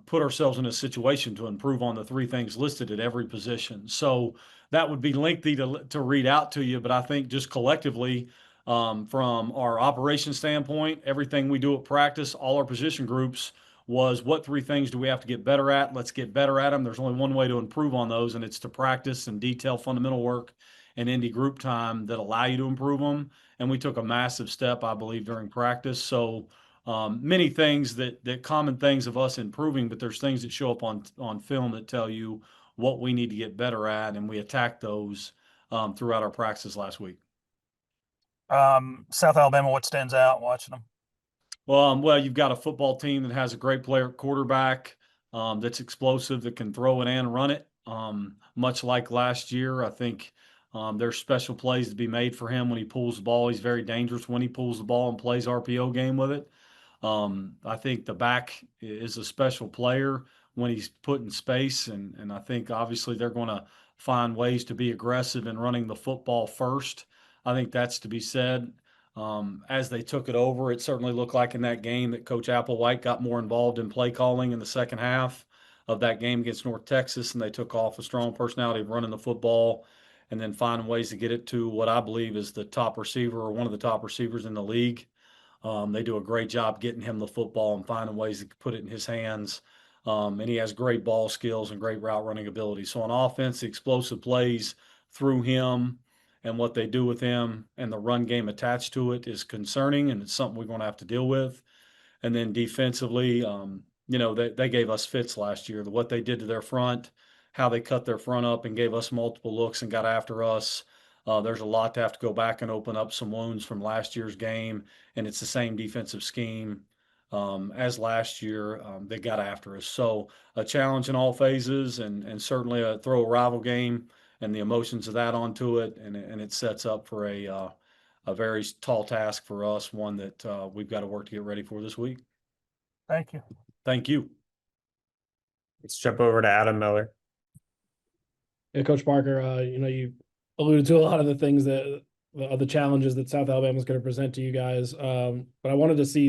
put ourselves in a situation to improve on the three things listed at every position. So that would be lengthy to read out to you, but I think just collectively, from our operation standpoint, everything we do at practice, all our position groups, was what three things do we have to get better at? Let's get better at them. There's only one way to improve on those, and it's to practice and detail fundamental work and indie group time that allow you to improve them. And we took a massive step, I believe, during practice. So many things that common things of us improving, but there's things that show up on film that tell you what we need to get better at, and we attacked those throughout our practices last week. South Alabama, what stands out watching them? Well, you've got a football team that has a great player at quarterback that's explosive, that can throw it and run it. Much like last year, I think there's special plays to be made for him when he pulls the ball. He's very dangerous when he pulls the ball and plays RPO game with it. I think the back is a special player when he's put in space, and I think obviously they're going to find ways to be aggressive in running the football first. I think that's to be said. As they took it over, it certainly looked like in that game that Coach Applewhite got more involved in play calling in the second half of that game against North Texas, and they took off a strong personality of running the football and then finding ways to get it to what I believe is the top receiver, or one of the top receivers in the league. They do a great job getting him the football and finding ways to put it in his hands. And he has great ball skills and great route running ability. So on offense, the explosive plays through him and what they do with him and the run game attached to it is concerning, and it's something we're going to have to deal with. And then defensively, they gave us fits last year. What they did to their front, how they cut their front up and gave us multiple looks and got after us. There's a lot to have to go back and open up some wounds from last year's game, and it's the same defensive scheme as last year. They got after us. So a challenge in all phases, and certainly a rival game and the emotions of that onto it, and it sets up for a very tall task for us, one that we've got to work to get ready for this week. Thank you. Thank you. Let's jump over to Adam Miller. Yeah, Coach Parker, you alluded to a lot of the things that the challenges that South Alabama is going to present to you guys. But I wanted to see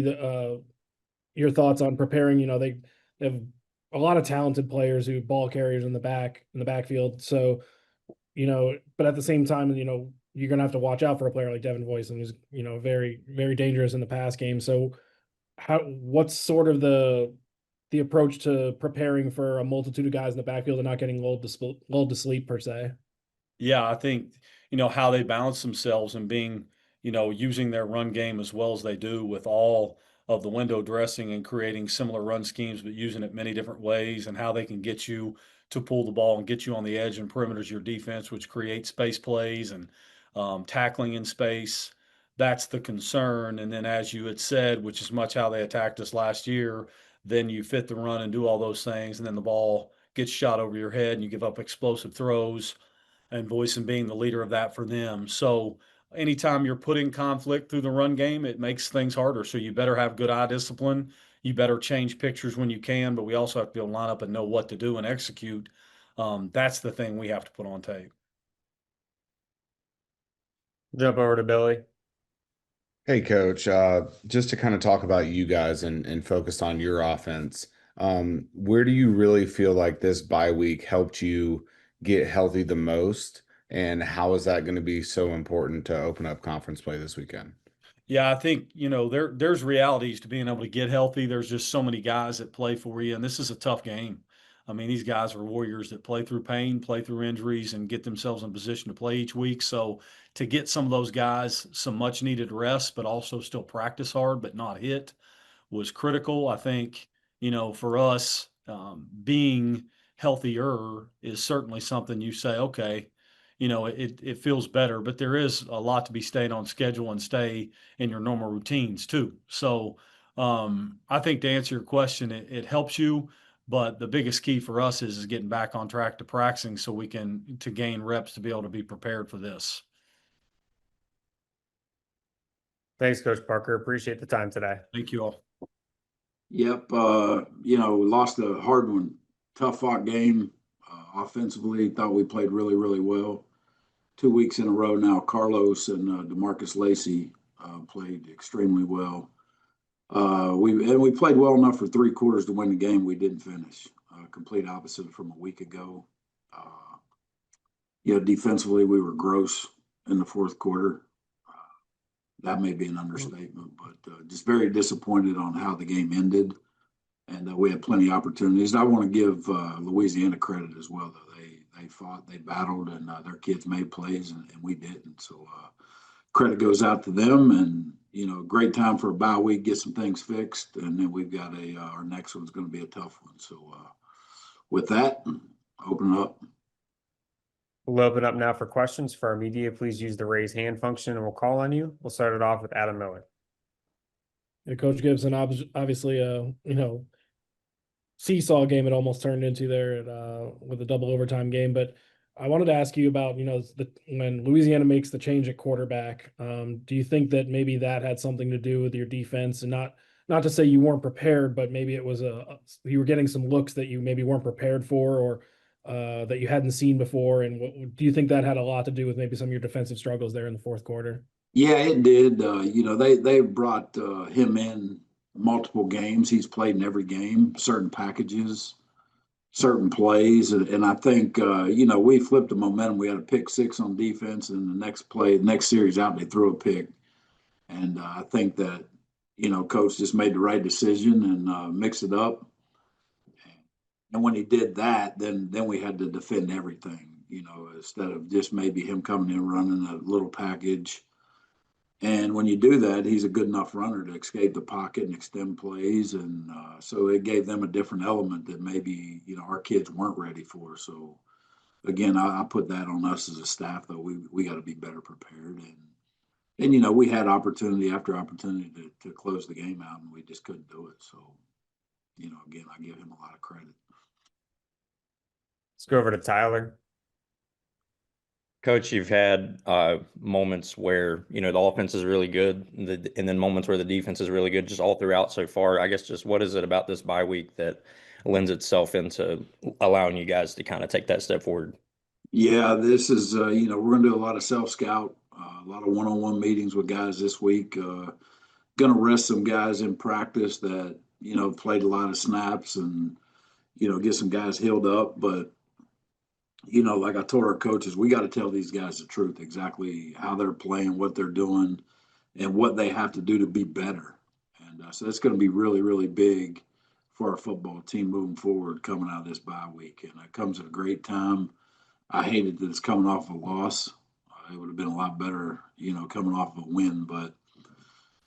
your thoughts on preparing. They have a lot of talented players who ball carriers in the backfield. So, but at the same time, you're going to have to watch out for a player like Devin Voisin, who's, very, very dangerous in the pass game. So what's sort of the approach to preparing for a multitude of guys in the backfield and not getting lulled to sleep per se? Yeah, I think, how they balance themselves and being, using their run game as well as they do with all of the window dressing and creating similar run schemes, but using it many different ways, and how they can get you to pull the ball and get you on the edge and perimeters of your defense, which creates space plays and tackling in space. That's the concern. And then, as you had said, which is much how they attacked us last year, then you fit the run and do all those things, and then the ball gets shot over your head and you give up explosive throws, and Voisin being the leader of that for them. So anytime you're putting conflict through the run game, it makes things harder. So you better have good eye discipline. You better change pictures when you can, but we also have to be able to line up and know what to do and execute. That's the thing we have to put on tape. Jump over to Billy. Hey, Coach, just to kind of talk about you guys and focus on your offense, where do you really feel like this bye week helped you get healthy the most, and how is that going to be so important to open up conference play this weekend? Yeah, I think, there's realities to being able to get healthy. There's just so many guys that play for you, and this is a tough game. I mean, these guys are warriors that play through pain, play through injuries, and get themselves in position to play each week. So to get some of those guys some much needed rest, but also still practice hard, but not hit, was critical. I think, for us, being healthier is certainly something you say, okay, it feels better, but there is a lot to be staying on schedule and stay in your normal routines too. So I think to answer your question, it helps you, but the biggest key for us is getting back on track to practicing so we can to gain reps to be able to be prepared for this. Thanks, Coach Parker. Appreciate the time today. Thank you all. Yep. Lost a hard one, tough fought game. Offensively, thought we played really, really well. 2 weeks in a row now, Carlos and DeMarcus Lacey played extremely well. We played well enough for 3 quarters to win the game. We didn't finish. Complete opposite from a week ago. Defensively, we were gross in the 4th quarter. That may be an understatement, but just very disappointed on how the game ended. And we had plenty of opportunities. I want to give Louisiana credit as well, though. They fought, they battled, and their kids made plays, and we didn't. So credit goes out to them. And, great time for a bye week, get some things fixed. And then we've got our next one's going to be a tough one. So with that, open it up. We'll open up now for questions for our media. Please use the raise hand function and we'll call on you. We'll start it off with Adam Miller. Yeah, Coach Gibson, obviously, seesaw game it almost turned into there with a double overtime game. But I wanted to ask you about, when Louisiana makes the change at quarterback, do you think that maybe that had something to do with your defense? And not to say you weren't prepared, but maybe it was you were getting some looks that you maybe weren't prepared for, or that you hadn't seen before. And do you think that had a lot to do with maybe some of your defensive struggles there in the 4th quarter? Yeah, it did. They brought him in multiple games. He's played in every game, certain packages, certain plays. And I think, we flipped the momentum. We had a pick 6 on defense, and the next series out, they threw a pick. And I think that, Coach just made the right decision and mixed it up. And when he did that, then we had to defend everything, instead of just maybe him coming in running a little package. And when you do that, he's a good enough runner to escape the pocket and extend plays. And so it gave them a different element that maybe, our kids weren't ready for. So, again, I put that on us as a staff, though. We got to be better prepared. And we had opportunity after opportunity to close the game out, and we just couldn't do it. So, again, I give him a lot of credit. Let's go over to Tyler. Coach, you've had moments where, the offense is really good, and then moments where the defense is really good, just all throughout so far. I guess just what is it about this bye week that lends itself into allowing you guys to kind of take that step forward? Yeah, this is, we're going to do a lot of self-scout, a lot of one-on-one meetings with guys this week. Going to rest some guys in practice that, played a lot of snaps and, get some guys healed up. But like I told our coaches, we got to tell these guys the truth, exactly how they're playing, what they're doing, and what they have to do to be better. And so that's going to be really, really big for our football team moving forward, coming out of this bye week. And it comes at a great time. I hated that it's coming off a loss. It would have been a lot better, coming off of a win. But,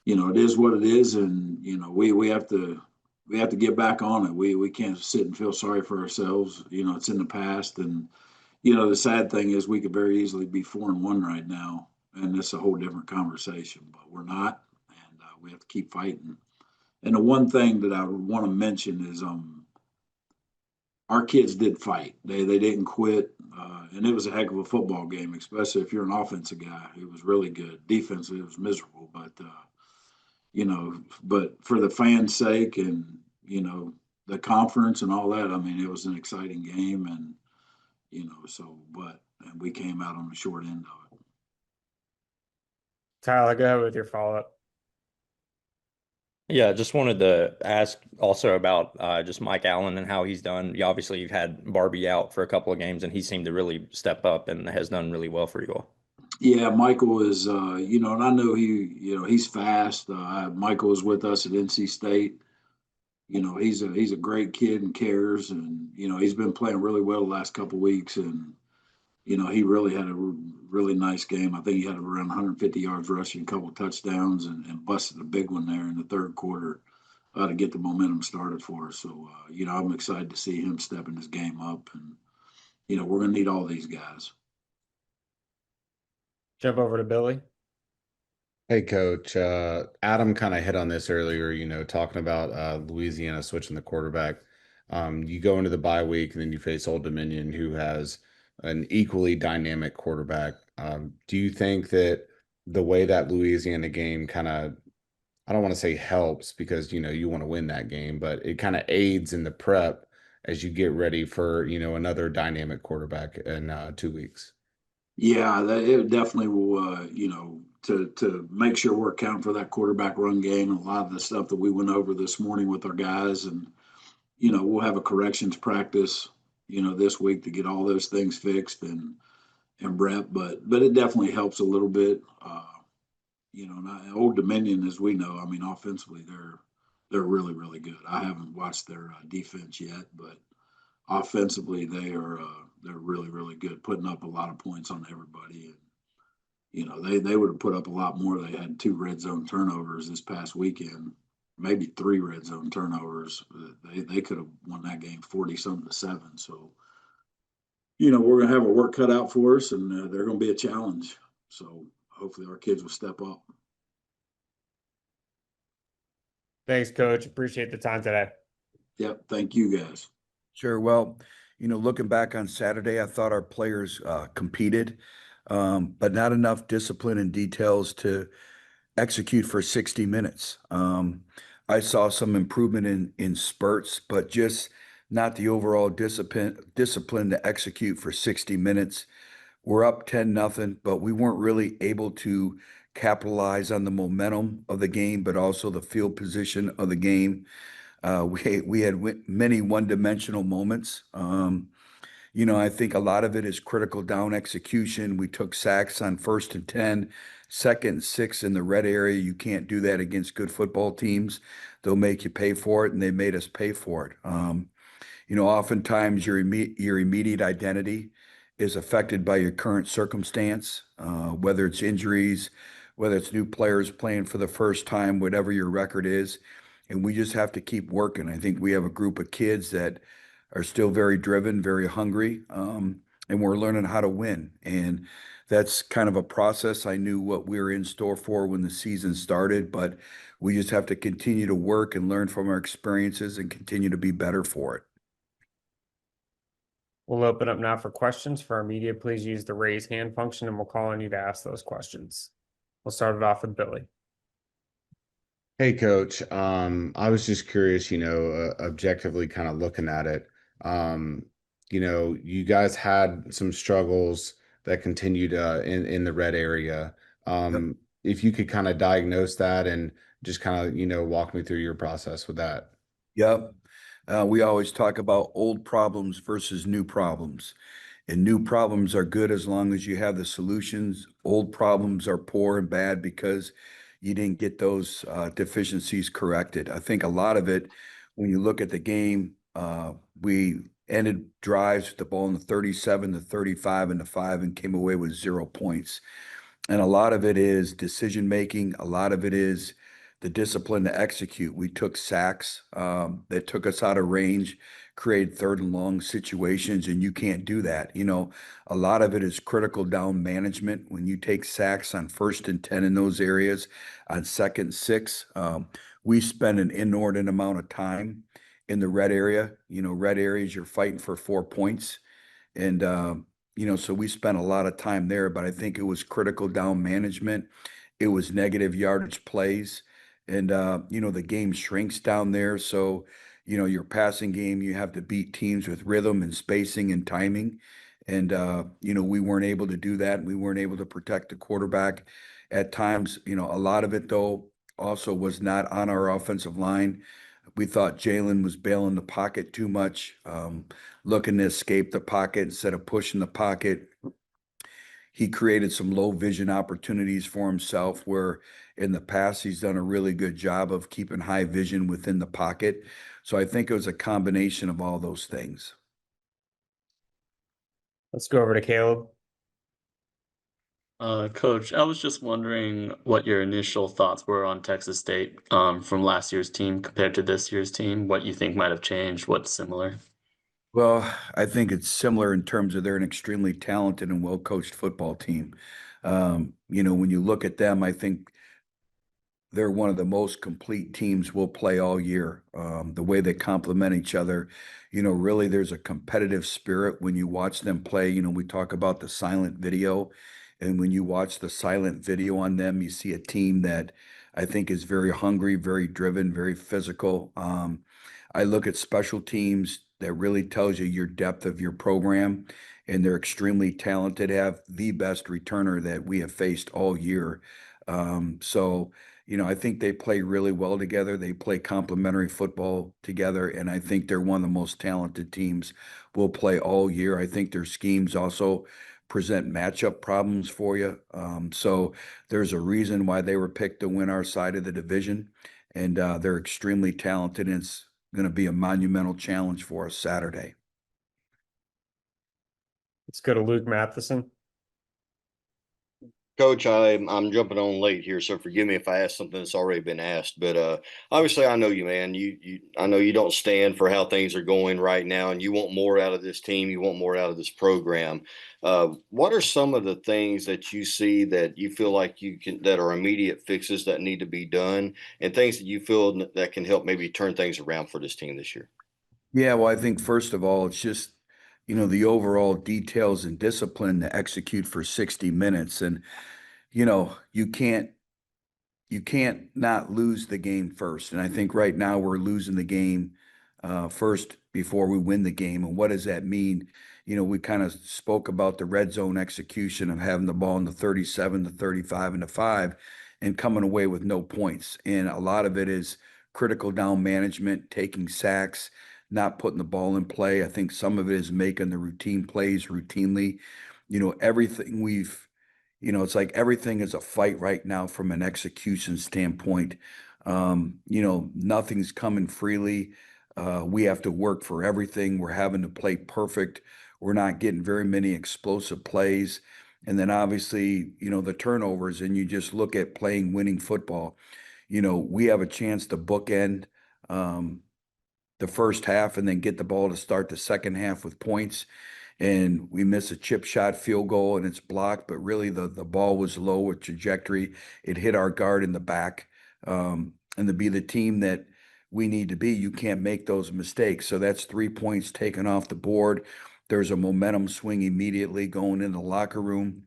it is what it is. And, we have to get back on it. We can't sit and feel sorry for ourselves. It's in the past. And, the sad thing is we could very easily be 4-1 right now, and it's a whole different conversation, but we're not, and we have to keep fighting. And the one thing that I want to mention is our kids did fight. They didn't quit, and it was a heck of a football game, especially if you're an offensive guy. It was really good. Defensively, it was miserable, but, but for the fans' sake and, the conference and all that, I mean, it was an exciting game, and and we came out on the short end of it. Tyler, go ahead with your follow-up. Yeah, just wanted to ask also about just Mike Allen and how he's done. Obviously, you've had Barbie out for a couple of games, and he seemed to really step up and has done really well for you all. Yeah, Michael is, and I know he's fast. Michael was with us at NC State. You know, he's a great kid and cares, and you know he's been playing really well the last couple weeks, and you know he really had a really nice game. I think he had around 150 yards rushing, a couple touchdowns, and busted a big one there in the third quarter to get the momentum started for us. So you know I'm excited to see him stepping his game up, and you know we're gonna need all these guys. Jump over to Billy. Hey, Coach. Adam kind of hit on this earlier, talking about Louisiana switching the quarterback. You go into the bye week and then you face Old Dominion, who has an equally dynamic quarterback. Do you think that the way that Louisiana game kind of, I don't want to say helps because, you want to win that game, but it kind of aids in the prep as you get ready for, another dynamic quarterback in 2 weeks? Yeah, it definitely will. To make sure we're accounting for that quarterback run game, and a lot of the stuff that we went over this morning with our guys, and we'll have a corrections practice, this week to get all those things fixed and rep. But it definitely helps a little bit. Old Dominion, as we know, I mean, offensively they're really really good. I haven't watched their defense yet, but offensively they're really really good, putting up a lot of points on everybody. And they would have put up a lot more. They had 2 red zone turnovers this past weekend, maybe 3 red zone turnovers. They could have won that game 40-something to 7. So we're gonna have a work cut out for us, and they're gonna be a challenge. So hopefully our kids will step up. Thanks, Coach. Appreciate the time today. Yep. Thank you, guys. Sure. Well, looking back on Saturday, I thought our players competed, but not enough discipline and details to execute for 60 minutes. I saw some improvement in spurts, but just not the overall discipline to execute for 60 minutes. We're up 10-0, but we weren't really able to capitalize on the momentum of the game, but also the field position of the game. We had many one-dimensional moments. I think a lot of it is critical down execution. We took sacks on 1st and 10, 2nd and 6 in the red area. You can't do that against good football teams. They'll make you pay for it, and they made us pay for it. Oftentimes your immediate identity is affected by your current circumstance, whether it's injuries, whether it's new players playing for the first time, whatever your record is. And we just have to keep working. I think we have a group of kids that are still very driven, very hungry, and we're learning how to win. And that's kind of a process. I knew what we were in store for when the season started, but we just have to continue to work and learn from our experiences and continue to be better for it. We'll open up now for questions. For our media, please use the raise hand function and we'll call on you to ask those questions. We'll start it off with Billy. Hey, Coach. I was just curious, objectively kind of looking at it. You guys had some struggles that continued in the red area. If you could kind of diagnose that and just kind of, walk me through your process with that. Yep. We always talk about old problems versus new problems. And new problems are good as long as you have the solutions. Old problems are poor and bad because you didn't get those deficiencies corrected. I think a lot of it, when you look at the game, we ended drives with the ball in the 37, the 35, and the 5 and came away with 0 points. And a lot of it is decision-making. A lot of it is the discipline to execute. We took sacks that took us out of range, created 3rd and long situations, and you can't do that. A lot of it is critical down management. When you take sacks on 1st and 10 in those areas, on 2nd and 6, we spend an inordinate amount of time in the red area. Red areas, you're fighting for 4 points. And, so we spent a lot of time there, but I think it was critical down management. It was negative yardage plays. And, the game shrinks down there. So, your passing game, you have to beat teams with rhythm and spacing and timing. And, we weren't able to do that. We weren't able to protect the quarterback at times. A lot of it, though, also was not on our offensive line. We thought Jalen was bailing the pocket too much, looking to escape the pocket instead of pushing the pocket. He created some low vision opportunities for himself where in the past. He's done a really good job of keeping high vision within the pocket. So I think it was a combination of all those things. Let's go over to Caleb. Coach, I was just wondering what your initial thoughts were on Texas State from last year's team compared to this year's team. What you think might have changed, what's similar? Well, I think it's similar in terms of they're an extremely talented and well-coached football team. When you look at them, I think they're one of the most complete teams we'll play all year. The way they complement each other, really there's a competitive spirit when you watch them play. We talk about the silent video, and when you watch the silent video on them, you see a team that I think is very hungry, very driven, very physical. I look at special teams that really tells you your depth of your program, and they're extremely talented, have the best returner that we have faced all year. I think they play really well together. They play complementary football together, and I think they're one of the most talented teams we'll play all year. I think their schemes also present matchup problems for you. So there's a reason why they were picked to win our side of the division, and they're extremely talented, and it's going to be a monumental challenge for us Saturday. Let's go to Luke Matheson. Coach, I'm jumping on late here, so forgive me if I ask something that's already been asked. But obviously, I know you, man. I know you don't stand for how things are going right now, and you want more out of this team. You want more out of this program. What are some of the things that you see that you feel like that are immediate fixes that need to be done, and things that you feel that can help maybe turn things around for this team this year? Yeah, well, I think first of all, it's just the overall details and discipline to execute for 60 minutes. And, you can't not lose the game first. And I think right now we're losing the game first before we win the game. And what does that mean? We kind of spoke about the red zone execution of having the ball in the 37, the 35, and the 5 and coming away with no points. And a lot of it is critical down management, taking sacks, not putting the ball in play. I think some of it is making the routine plays routinely. Everything it's like everything is a fight right now from an execution standpoint. Nothing's coming freely. We have to work for everything. We're having to play perfect. We're not getting very many explosive plays. And then obviously, the turnovers, and you just look at playing winning football. We have a chance to bookend the first half and then get the ball to start the second half with points. And we miss a chip shot field goal and it's blocked, but really the ball was low with trajectory. It hit our guard in the back. And to be the team that we need to be, you can't make those mistakes. So that's 3 points taken off the board. There's a momentum swing immediately going in the locker room.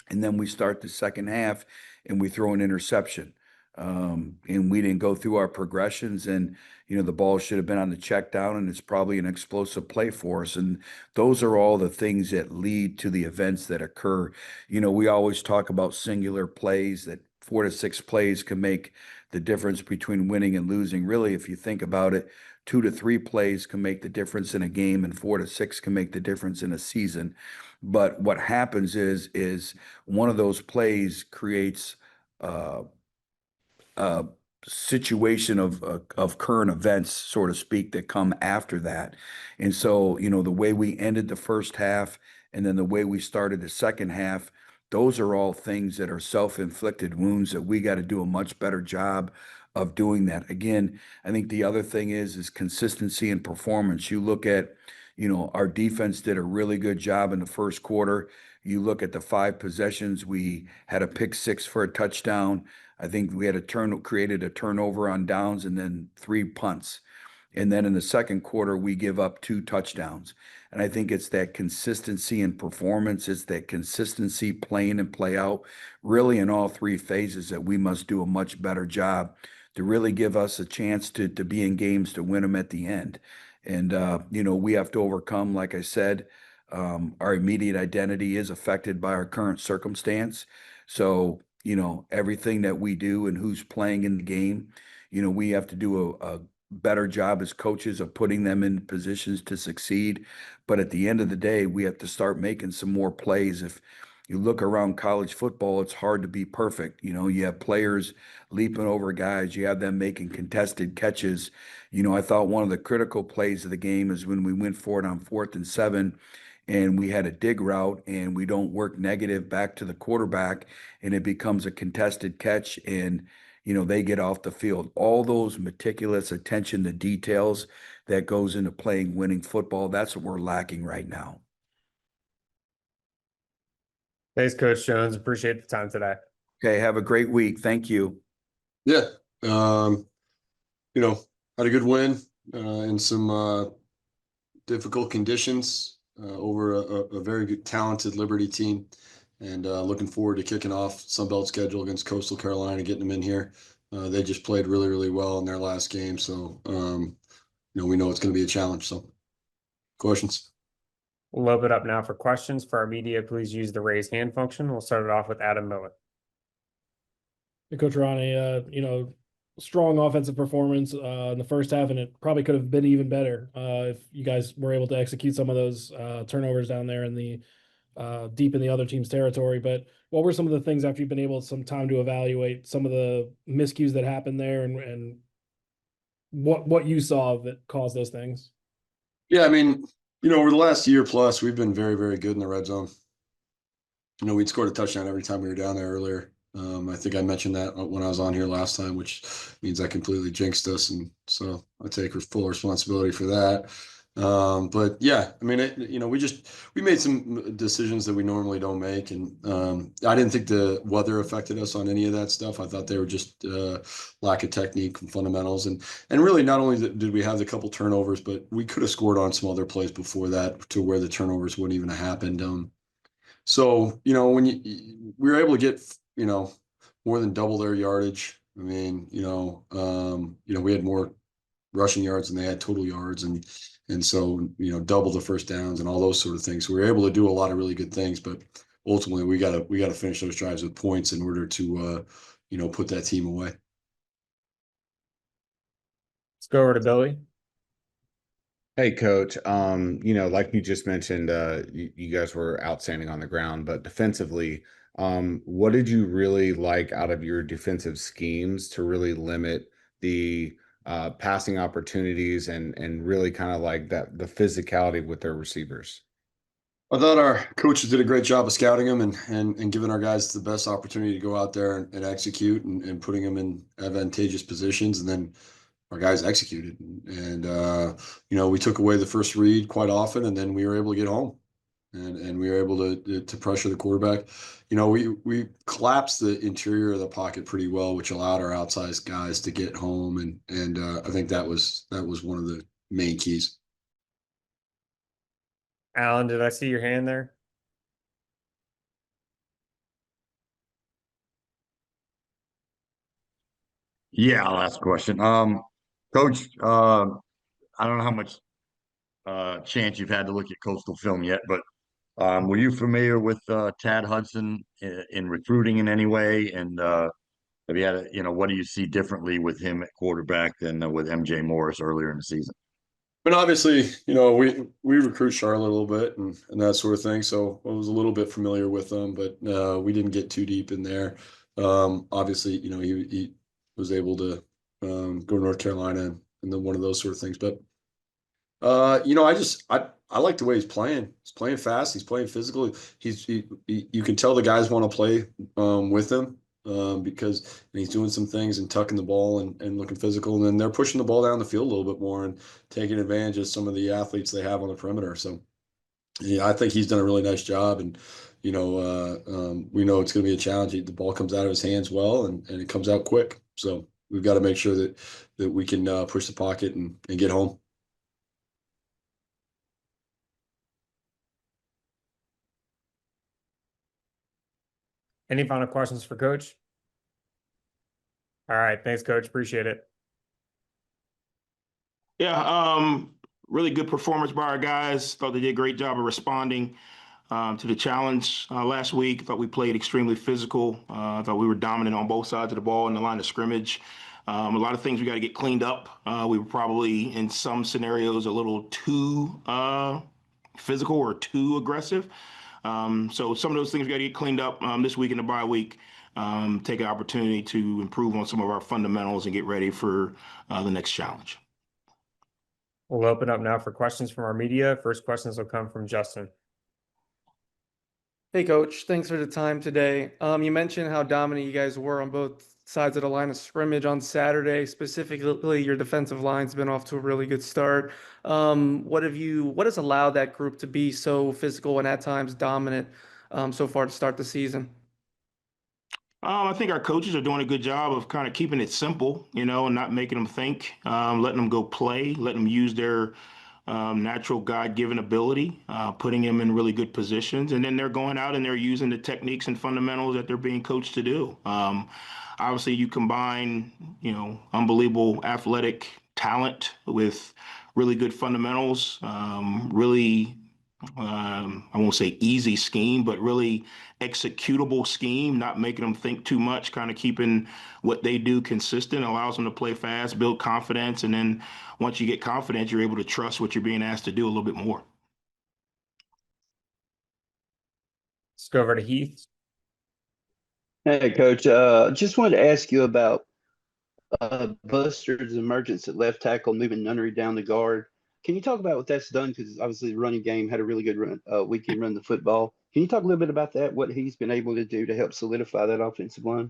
And then we start the second half and we throw an interception. And we didn't go through our progressions, and the ball should have been on the check down, and it's probably an explosive play for us. And those are all the things that lead to the events that occur. We always talk about singular plays, that 4 to 6 plays can make the difference between winning and losing. Really, if you think about it, 2 to 3 plays can make the difference in a game, and 4 to 6 can make the difference in a season. But what happens is one of those plays creates a situation of current events, so to speak, that come after that. And so, the way we ended the first half and then the way we started the second half, those are all things that are self-inflicted wounds that we got to do a much better job of doing that. Again, I think the other thing is consistency and performance. You look at, our defense did a really good job in the first quarter. You look at the 5 possessions, we had a pick 6 for a touchdown. I think we had created a turnover on downs and then 3 punts. And then in the second quarter, we give up 2 touchdowns. And I think it's that consistency in performance. It's that consistency playing and play out really in all 3 phases that we must do a much better job to really give us a chance to be in games to win them at the end. And, we have to overcome, like I said, our immediate identity is affected by our current circumstance. So, everything that we do and who's playing in the game, we have to do a better job as coaches of putting them in positions to succeed. But at the end of the day, we have to start making some more plays. you look around college football, it's hard to be perfect. You have players leaping over guys, you have them making contested catches. I thought one of the critical plays of the game is when we went for it on 4th and 7 and we had a dig route and we don't work negative back to the quarterback and it becomes a contested catch and they get off the field. All those meticulous attention to details that goes into playing winning football, that's what we're lacking right now. Thanks, Coach Jones. Appreciate the time today. Okay, have a great week. Thank you. Yeah. Had a good win in some difficult conditions over a very good, talented Liberty team. And looking forward to kicking off Sunbelt schedule against Coastal Carolina, getting them in here. They just played really, really well in their last game. So, we know it's going to be a challenge. So, questions? We'll open it up now for questions. For our media, please use the raise hand function. We'll start it off with Adam Miller. Hey, Coach Rahne, strong offensive performance in the first half, and it probably could have been even better if you guys were able to execute some of those turnovers down there in the deep in the other team's territory. But what were some of the things after you've been able some time to evaluate some of the miscues that happened there and what you saw that caused those things? Yeah, I mean, over the last year plus, we've been very, very good in the red zone. We'd scored a touchdown every time we were down there earlier. I think I mentioned that when I was on here last time, which means I completely jinxed us. And so I take full responsibility for that. But yeah, I mean, we made some decisions that we normally don't make. And I didn't think the weather affected us on any of that stuff. I thought they were just lack of technique and fundamentals. And really, not only did we have the couple turnovers, but we could have scored on some other plays before that to where the turnovers wouldn't even have happened. So, when we were able to get, more than double their yardage, I mean, we had more rushing yards than they had total yards. And so, double the first downs and all those sort of things. So we were able to do a lot of really good things, but ultimately we got to finish those drives with points in order to, put that team away. Let's go over to Billy. Hey, Coach. Like you just mentioned, you guys were outstanding on the ground, but defensively, what did you really like out of your defensive schemes to really limit the passing opportunities and really kind of like that the physicality with their receivers? I thought our coaches did a great job of scouting them and giving our guys the best opportunity to go out there and execute and putting them in advantageous positions. And then our guys executed. And we took away the first read quite often, and then we were able to get home. And we were able to pressure the quarterback. We collapsed the interior of the pocket pretty well, which allowed our outsized guys to get home. And I think that was one of the main keys. Alan, did I see your hand there? Yeah, I'll ask a question. Coach, I don't know how much chance you've had to look at Coastal film yet, but were you familiar with Tad Hudson in recruiting in any way? And have you had what do you see differently with him at quarterback than with MJ Morris earlier in the season? But obviously, we recruit Charlotte a little bit and that sort of thing. So I was a little bit familiar with them, but we didn't get too deep in there. Obviously, he was able to go to North Carolina and then one of those sort of things. But I like the way he's playing. He's playing fast. He's playing physical. You can tell the guys want to play with him because he's doing some things and tucking the ball and looking physical. And then they're pushing the ball down the field a little bit more and taking advantage of some of the athletes they have on the perimeter. So, yeah, I think he's done a really nice job. And, we know it's going to be a challenge. The ball comes out of his hands well and it comes out quick. So we've got to make sure that we can push the pocket and get home. Any final questions for Coach? All right. Thanks, Coach. Appreciate it. Yeah, really good performance by our guys. Thought they did a great job of responding to the challenge last week. Thought we played extremely physical. Thought we were dominant on both sides of the ball in the line of scrimmage. A lot of things we got to get cleaned up. We were probably in some scenarios a little too physical or too aggressive. So some of those things we got to get cleaned up this week in the bye week. Take an opportunity to improve on some of our fundamentals and get ready for the next challenge. We'll open up now for questions from our media. First questions will come from Justin. Hey, Coach. Thanks for the time today. You mentioned how dominant you guys were on both sides of the line of scrimmage on Saturday. Specifically, your defensive line's been off to a really good start. What has allowed that group to be so physical and at times dominant so far to start the season? I think our coaches are doing a good job of kind of keeping it simple, and not making them think, letting them go play, letting them use their natural God-given ability, putting them in really good positions. And then they're going out and they're using the techniques and fundamentals that they're being coached to do. Obviously, you combine, unbelievable athletic talent with really good fundamentals, really I won't say easy scheme, but really executable scheme, not making them think too much, kind of keeping what they do consistent, allows them to play fast, build confidence. And then once you get confidence, you're able to trust what you're being asked to do a little bit more. Let's go over to Heath. Hey, Coach. Just wanted to ask you about Buster's emergence at left tackle, moving Nunnery down the guard. Can you talk about what that's done? Because obviously the running game had a really good run, weekend run the football. Can you talk a little bit about that, what he's been able to do to help solidify that offensive line?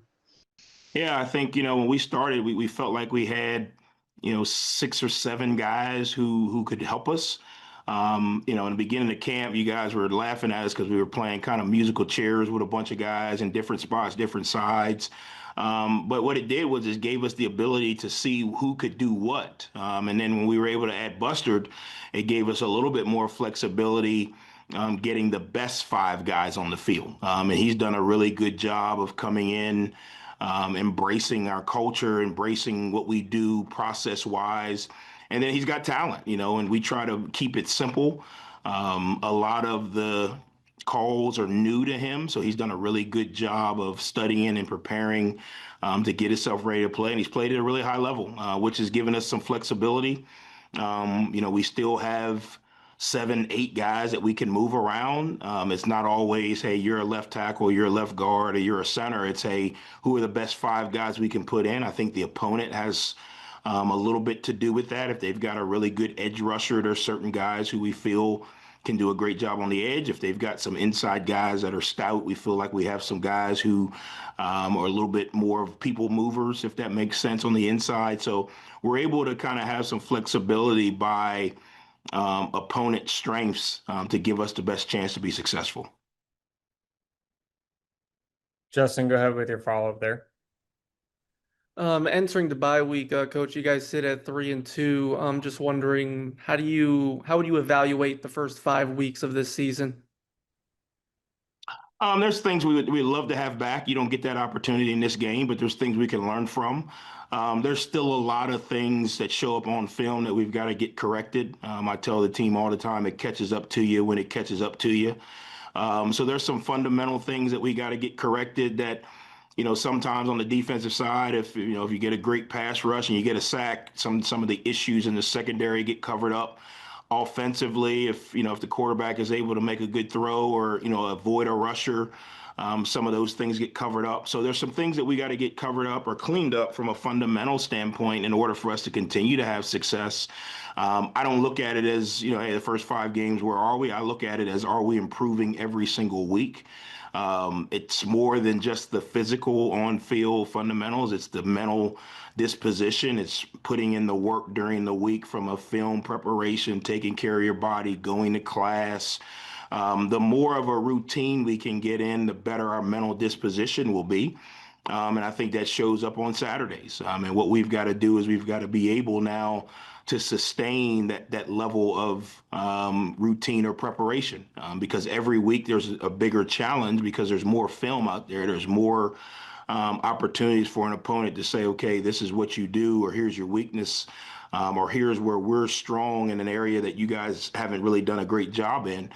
Yeah, I think, when we started, we felt like we had, 6 or 7 guys who could help us. In the beginning of camp, you guys were laughing at us because we were playing kind of musical chairs with a bunch of guys in different spots, different sides. But what it did was it gave us the ability to see who could do what. And then when we were able to add Bustard, it gave us a little bit more flexibility getting the best 5 guys on the field. And he's done a really good job of coming in, embracing our culture, embracing what we do process-wise. And then he's got talent, and we try to keep it simple. A lot of the calls are new to him, so he's done a really good job of studying and preparing to get himself ready to play. And he's played at a really high level, which has given us some flexibility. We still have 7, 8 guys that we can move around. It's not always, hey, you're a left tackle, you're a left guard, or you're a center. It's, hey, who are the best 5 guys we can put in? I think the opponent has a little bit to do with that. If they've got a really good edge rusher, there's certain guys who we feel can do a great job on the edge. If they've got some inside guys that are stout, we feel like we have some guys who are a little bit more of people movers, if that makes sense, on the inside. So we're able to kind of have some flexibility by opponent strengths to give us the best chance to be successful. Justin, go ahead with your follow-up there. Entering the bye week, Coach, you guys sit at 3-2. I'm just wondering, how would you evaluate the first 5 weeks of this season? There's things we'd love to have back. You don't get that opportunity in this game, but there's things we can learn from. There's still a lot of things that show up on film that we've got to get corrected. I tell the team all the time, it catches up to you when it catches up to you. So there's some fundamental things that we got to get corrected that, sometimes on the defensive side, if you get a great pass rush and you get a sack, some of the issues in the secondary get covered up. Offensively, if the quarterback is able to make a good throw or, avoid a rusher, some of those things get covered up. So there's some things that we got to get covered up or cleaned up from a fundamental standpoint in order for us to continue to have success. I don't look at it as, hey, the first 5 games, where are we? I look at it as, are we improving every single week? It's more than just the physical on-field fundamentals. It's the mental disposition. It's putting in the work during the week from a film preparation, taking care of your body, going to class. The more of a routine we can get in, the better our mental disposition will be. And I think that shows up on Saturdays. And what we've got to do is we've got to be able now to sustain that level of routine or preparation, because every week there's a bigger challenge because there's more film out there. There's more opportunities for an opponent to say, okay, this is what you do, or here's your weakness, or here's where we're strong in an area that you guys haven't really done a great job in.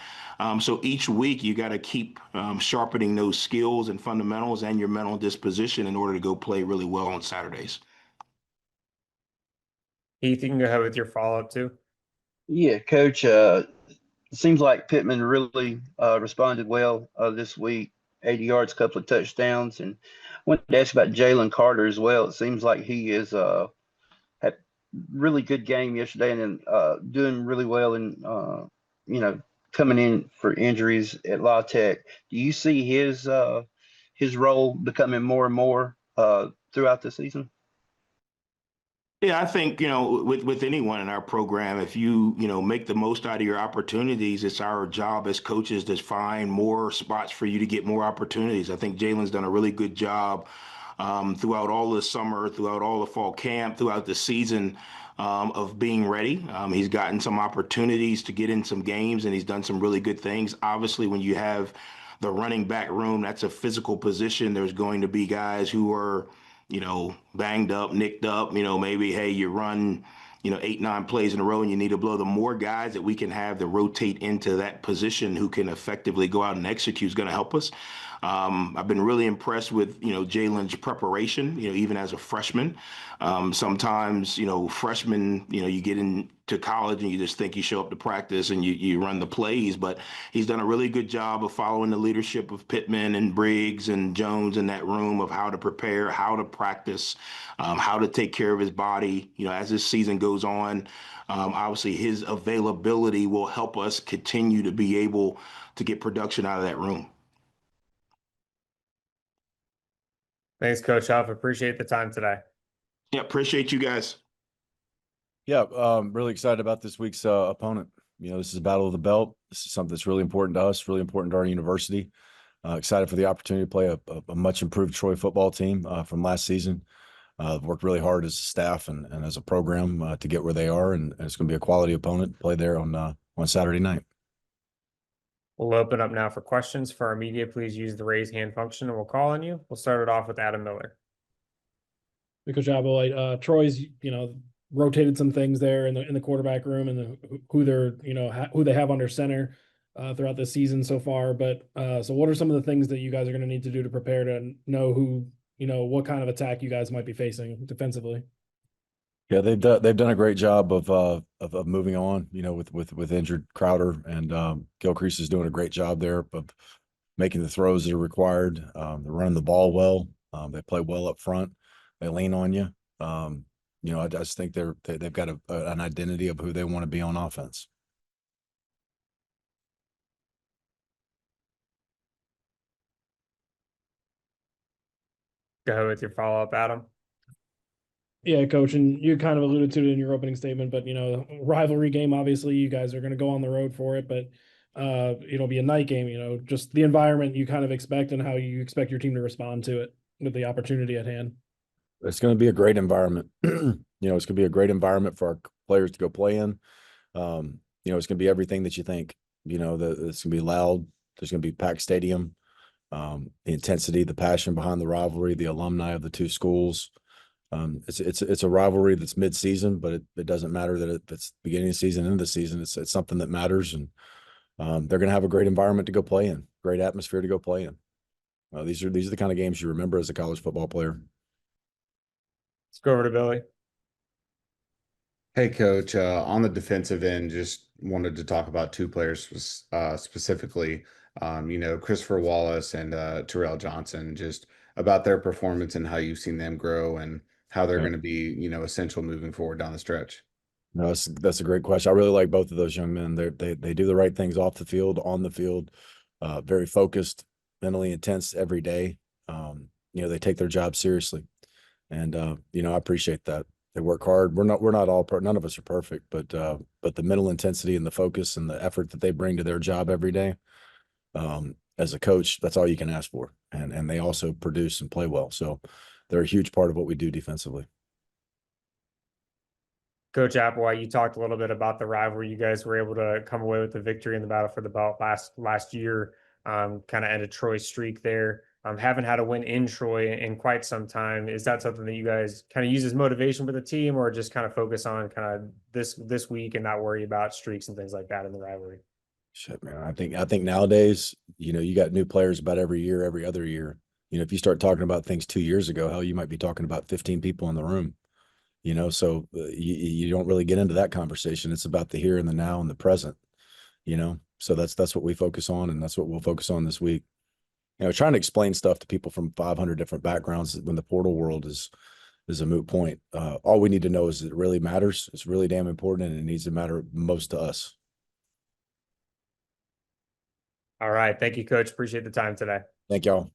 So each week you got to keep sharpening those skills and fundamentals and your mental disposition in order to go play really well on Saturdays. Heath, you can go ahead with your follow-up too. Yeah, Coach, it seems like Pittman really responded well this week. 80 yards, couple of touchdowns, and I wanted to ask about Jalen Carter as well. It seems like he is had really good game yesterday, and then doing really well in coming in for injuries at La Tech. Do you see his role becoming more and more throughout the season? Yeah, I think, with anyone in our program, if you make the most out of your opportunities, it's our job as coaches to find more spots for you to get more opportunities. I think Jalen's done a really good job throughout all the summer, throughout all the fall camp, throughout the season of being ready. He's gotten some opportunities to get in some games, and he's done some really good things. Obviously, when you have the running back room, that's a physical position. There's going to be guys who are banged up, nicked up, maybe, hey, you run, 8, 9 plays in a row and you need to blow. The more guys that we can have to rotate into that position who can effectively go out and execute is going to help us. I've been really impressed with, Jalen's preparation, even as a freshman. Sometimes, freshmen, you get into college and you just think you show up to practice and you run the plays, but he's done a really good job of following the leadership of Pittman and Briggs and Jones in that room of how to prepare, how to practice, how to take care of his body, as this season goes on. Obviously, his availability will help us continue to be able to get production out of that room. Thanks, Coach Huff. Appreciate the time today. Yeah, appreciate you guys. Yeah, really excited about this week's opponent. This is a battle of the belt. This is something that's really important to us, really important to our university. Excited for the opportunity to play a much improved Troy football team from last season. Worked really hard as a staff and as a program to get where they are, and it's going to be a quality opponent to play there on Saturday night. We'll open up now for questions. For our media, please use the raise hand function and we'll call on you. We'll start it off with Adam Miller. Coach Applewhite, Troy's, rotated some things there in the quarterback room and who they have under center throughout the season so far. But so what are some of the things that you guys are going to need to do to prepare to know what kind of attack you guys might be facing defensively? Yeah, they've done a great job of moving on, with injured Crowder, and Gilcrease is doing a great job there of making the throws that are required. They're running the ball well. They play well up front. They lean on you. I just think they've got an identity of who they want to be on offense. Go ahead with your follow-up, Adam. Yeah, Coach, and you kind of alluded to it in your opening statement, but rivalry game, obviously you guys are going to go on the road for it, but it'll be a night game, just the environment you kind of expect and how you expect your team to respond to it with the opportunity at hand. It's going to be a great environment. It's going to be a great environment for our players to go play in. It's going to be everything that you think. It's going to be loud. There's going to be packed stadium. The intensity, the passion behind the rivalry, the alumni of the two schools. It's a rivalry that's mid-season, but it doesn't matter that it's beginning of the season, end of the season. It's something that matters, and they're going to have a great environment to go play in, great atmosphere to go play in. These are the kind of games you remember as a college football player. Let's go over to Billy. Hey, Coach. On the defensive end, just wanted to talk about two players specifically. Christopher Wallace and Terrell Johnson, just about their performance and how you've seen them grow and how they're going to be, essential moving forward down the stretch. No, that's a great question. I really like both of those young men. They do the right things off the field, on the field, very focused, mentally intense every day. They take their job seriously, and I appreciate that. They work hard. We're not all none of us are perfect, but the mental intensity and the focus and the effort that they bring to their job every day, as a coach, that's all you can ask for. And they also produce and play well, so they're a huge part of what we do defensively. Coach Applewhite, you talked a little bit about the rivalry. You guys were able to come away with the victory in the battle for the belt last year. Kind of ended Troy's streak there. Haven't had a win in Troy in quite some time. Is that something that you guys kind of use as motivation for the team, or just kind of focus on kind of this week and not worry about streaks and things like that in the rivalry? Shit, man. I think nowadays, you got new players about every year, every other year. If you start talking about things 2 years ago, hell, you might be talking about 15 people in the room. So you don't really get into that conversation. It's about the here and the now and the present. So that's what we focus on, and that's what we'll focus on this week. Trying to explain stuff to people from 500 different backgrounds when the portal world is a moot point. All we need to know is it really matters. It's really damn important, and it needs to matter most to us. All right. Thank you, Coach. Appreciate the time today. Thank y'all.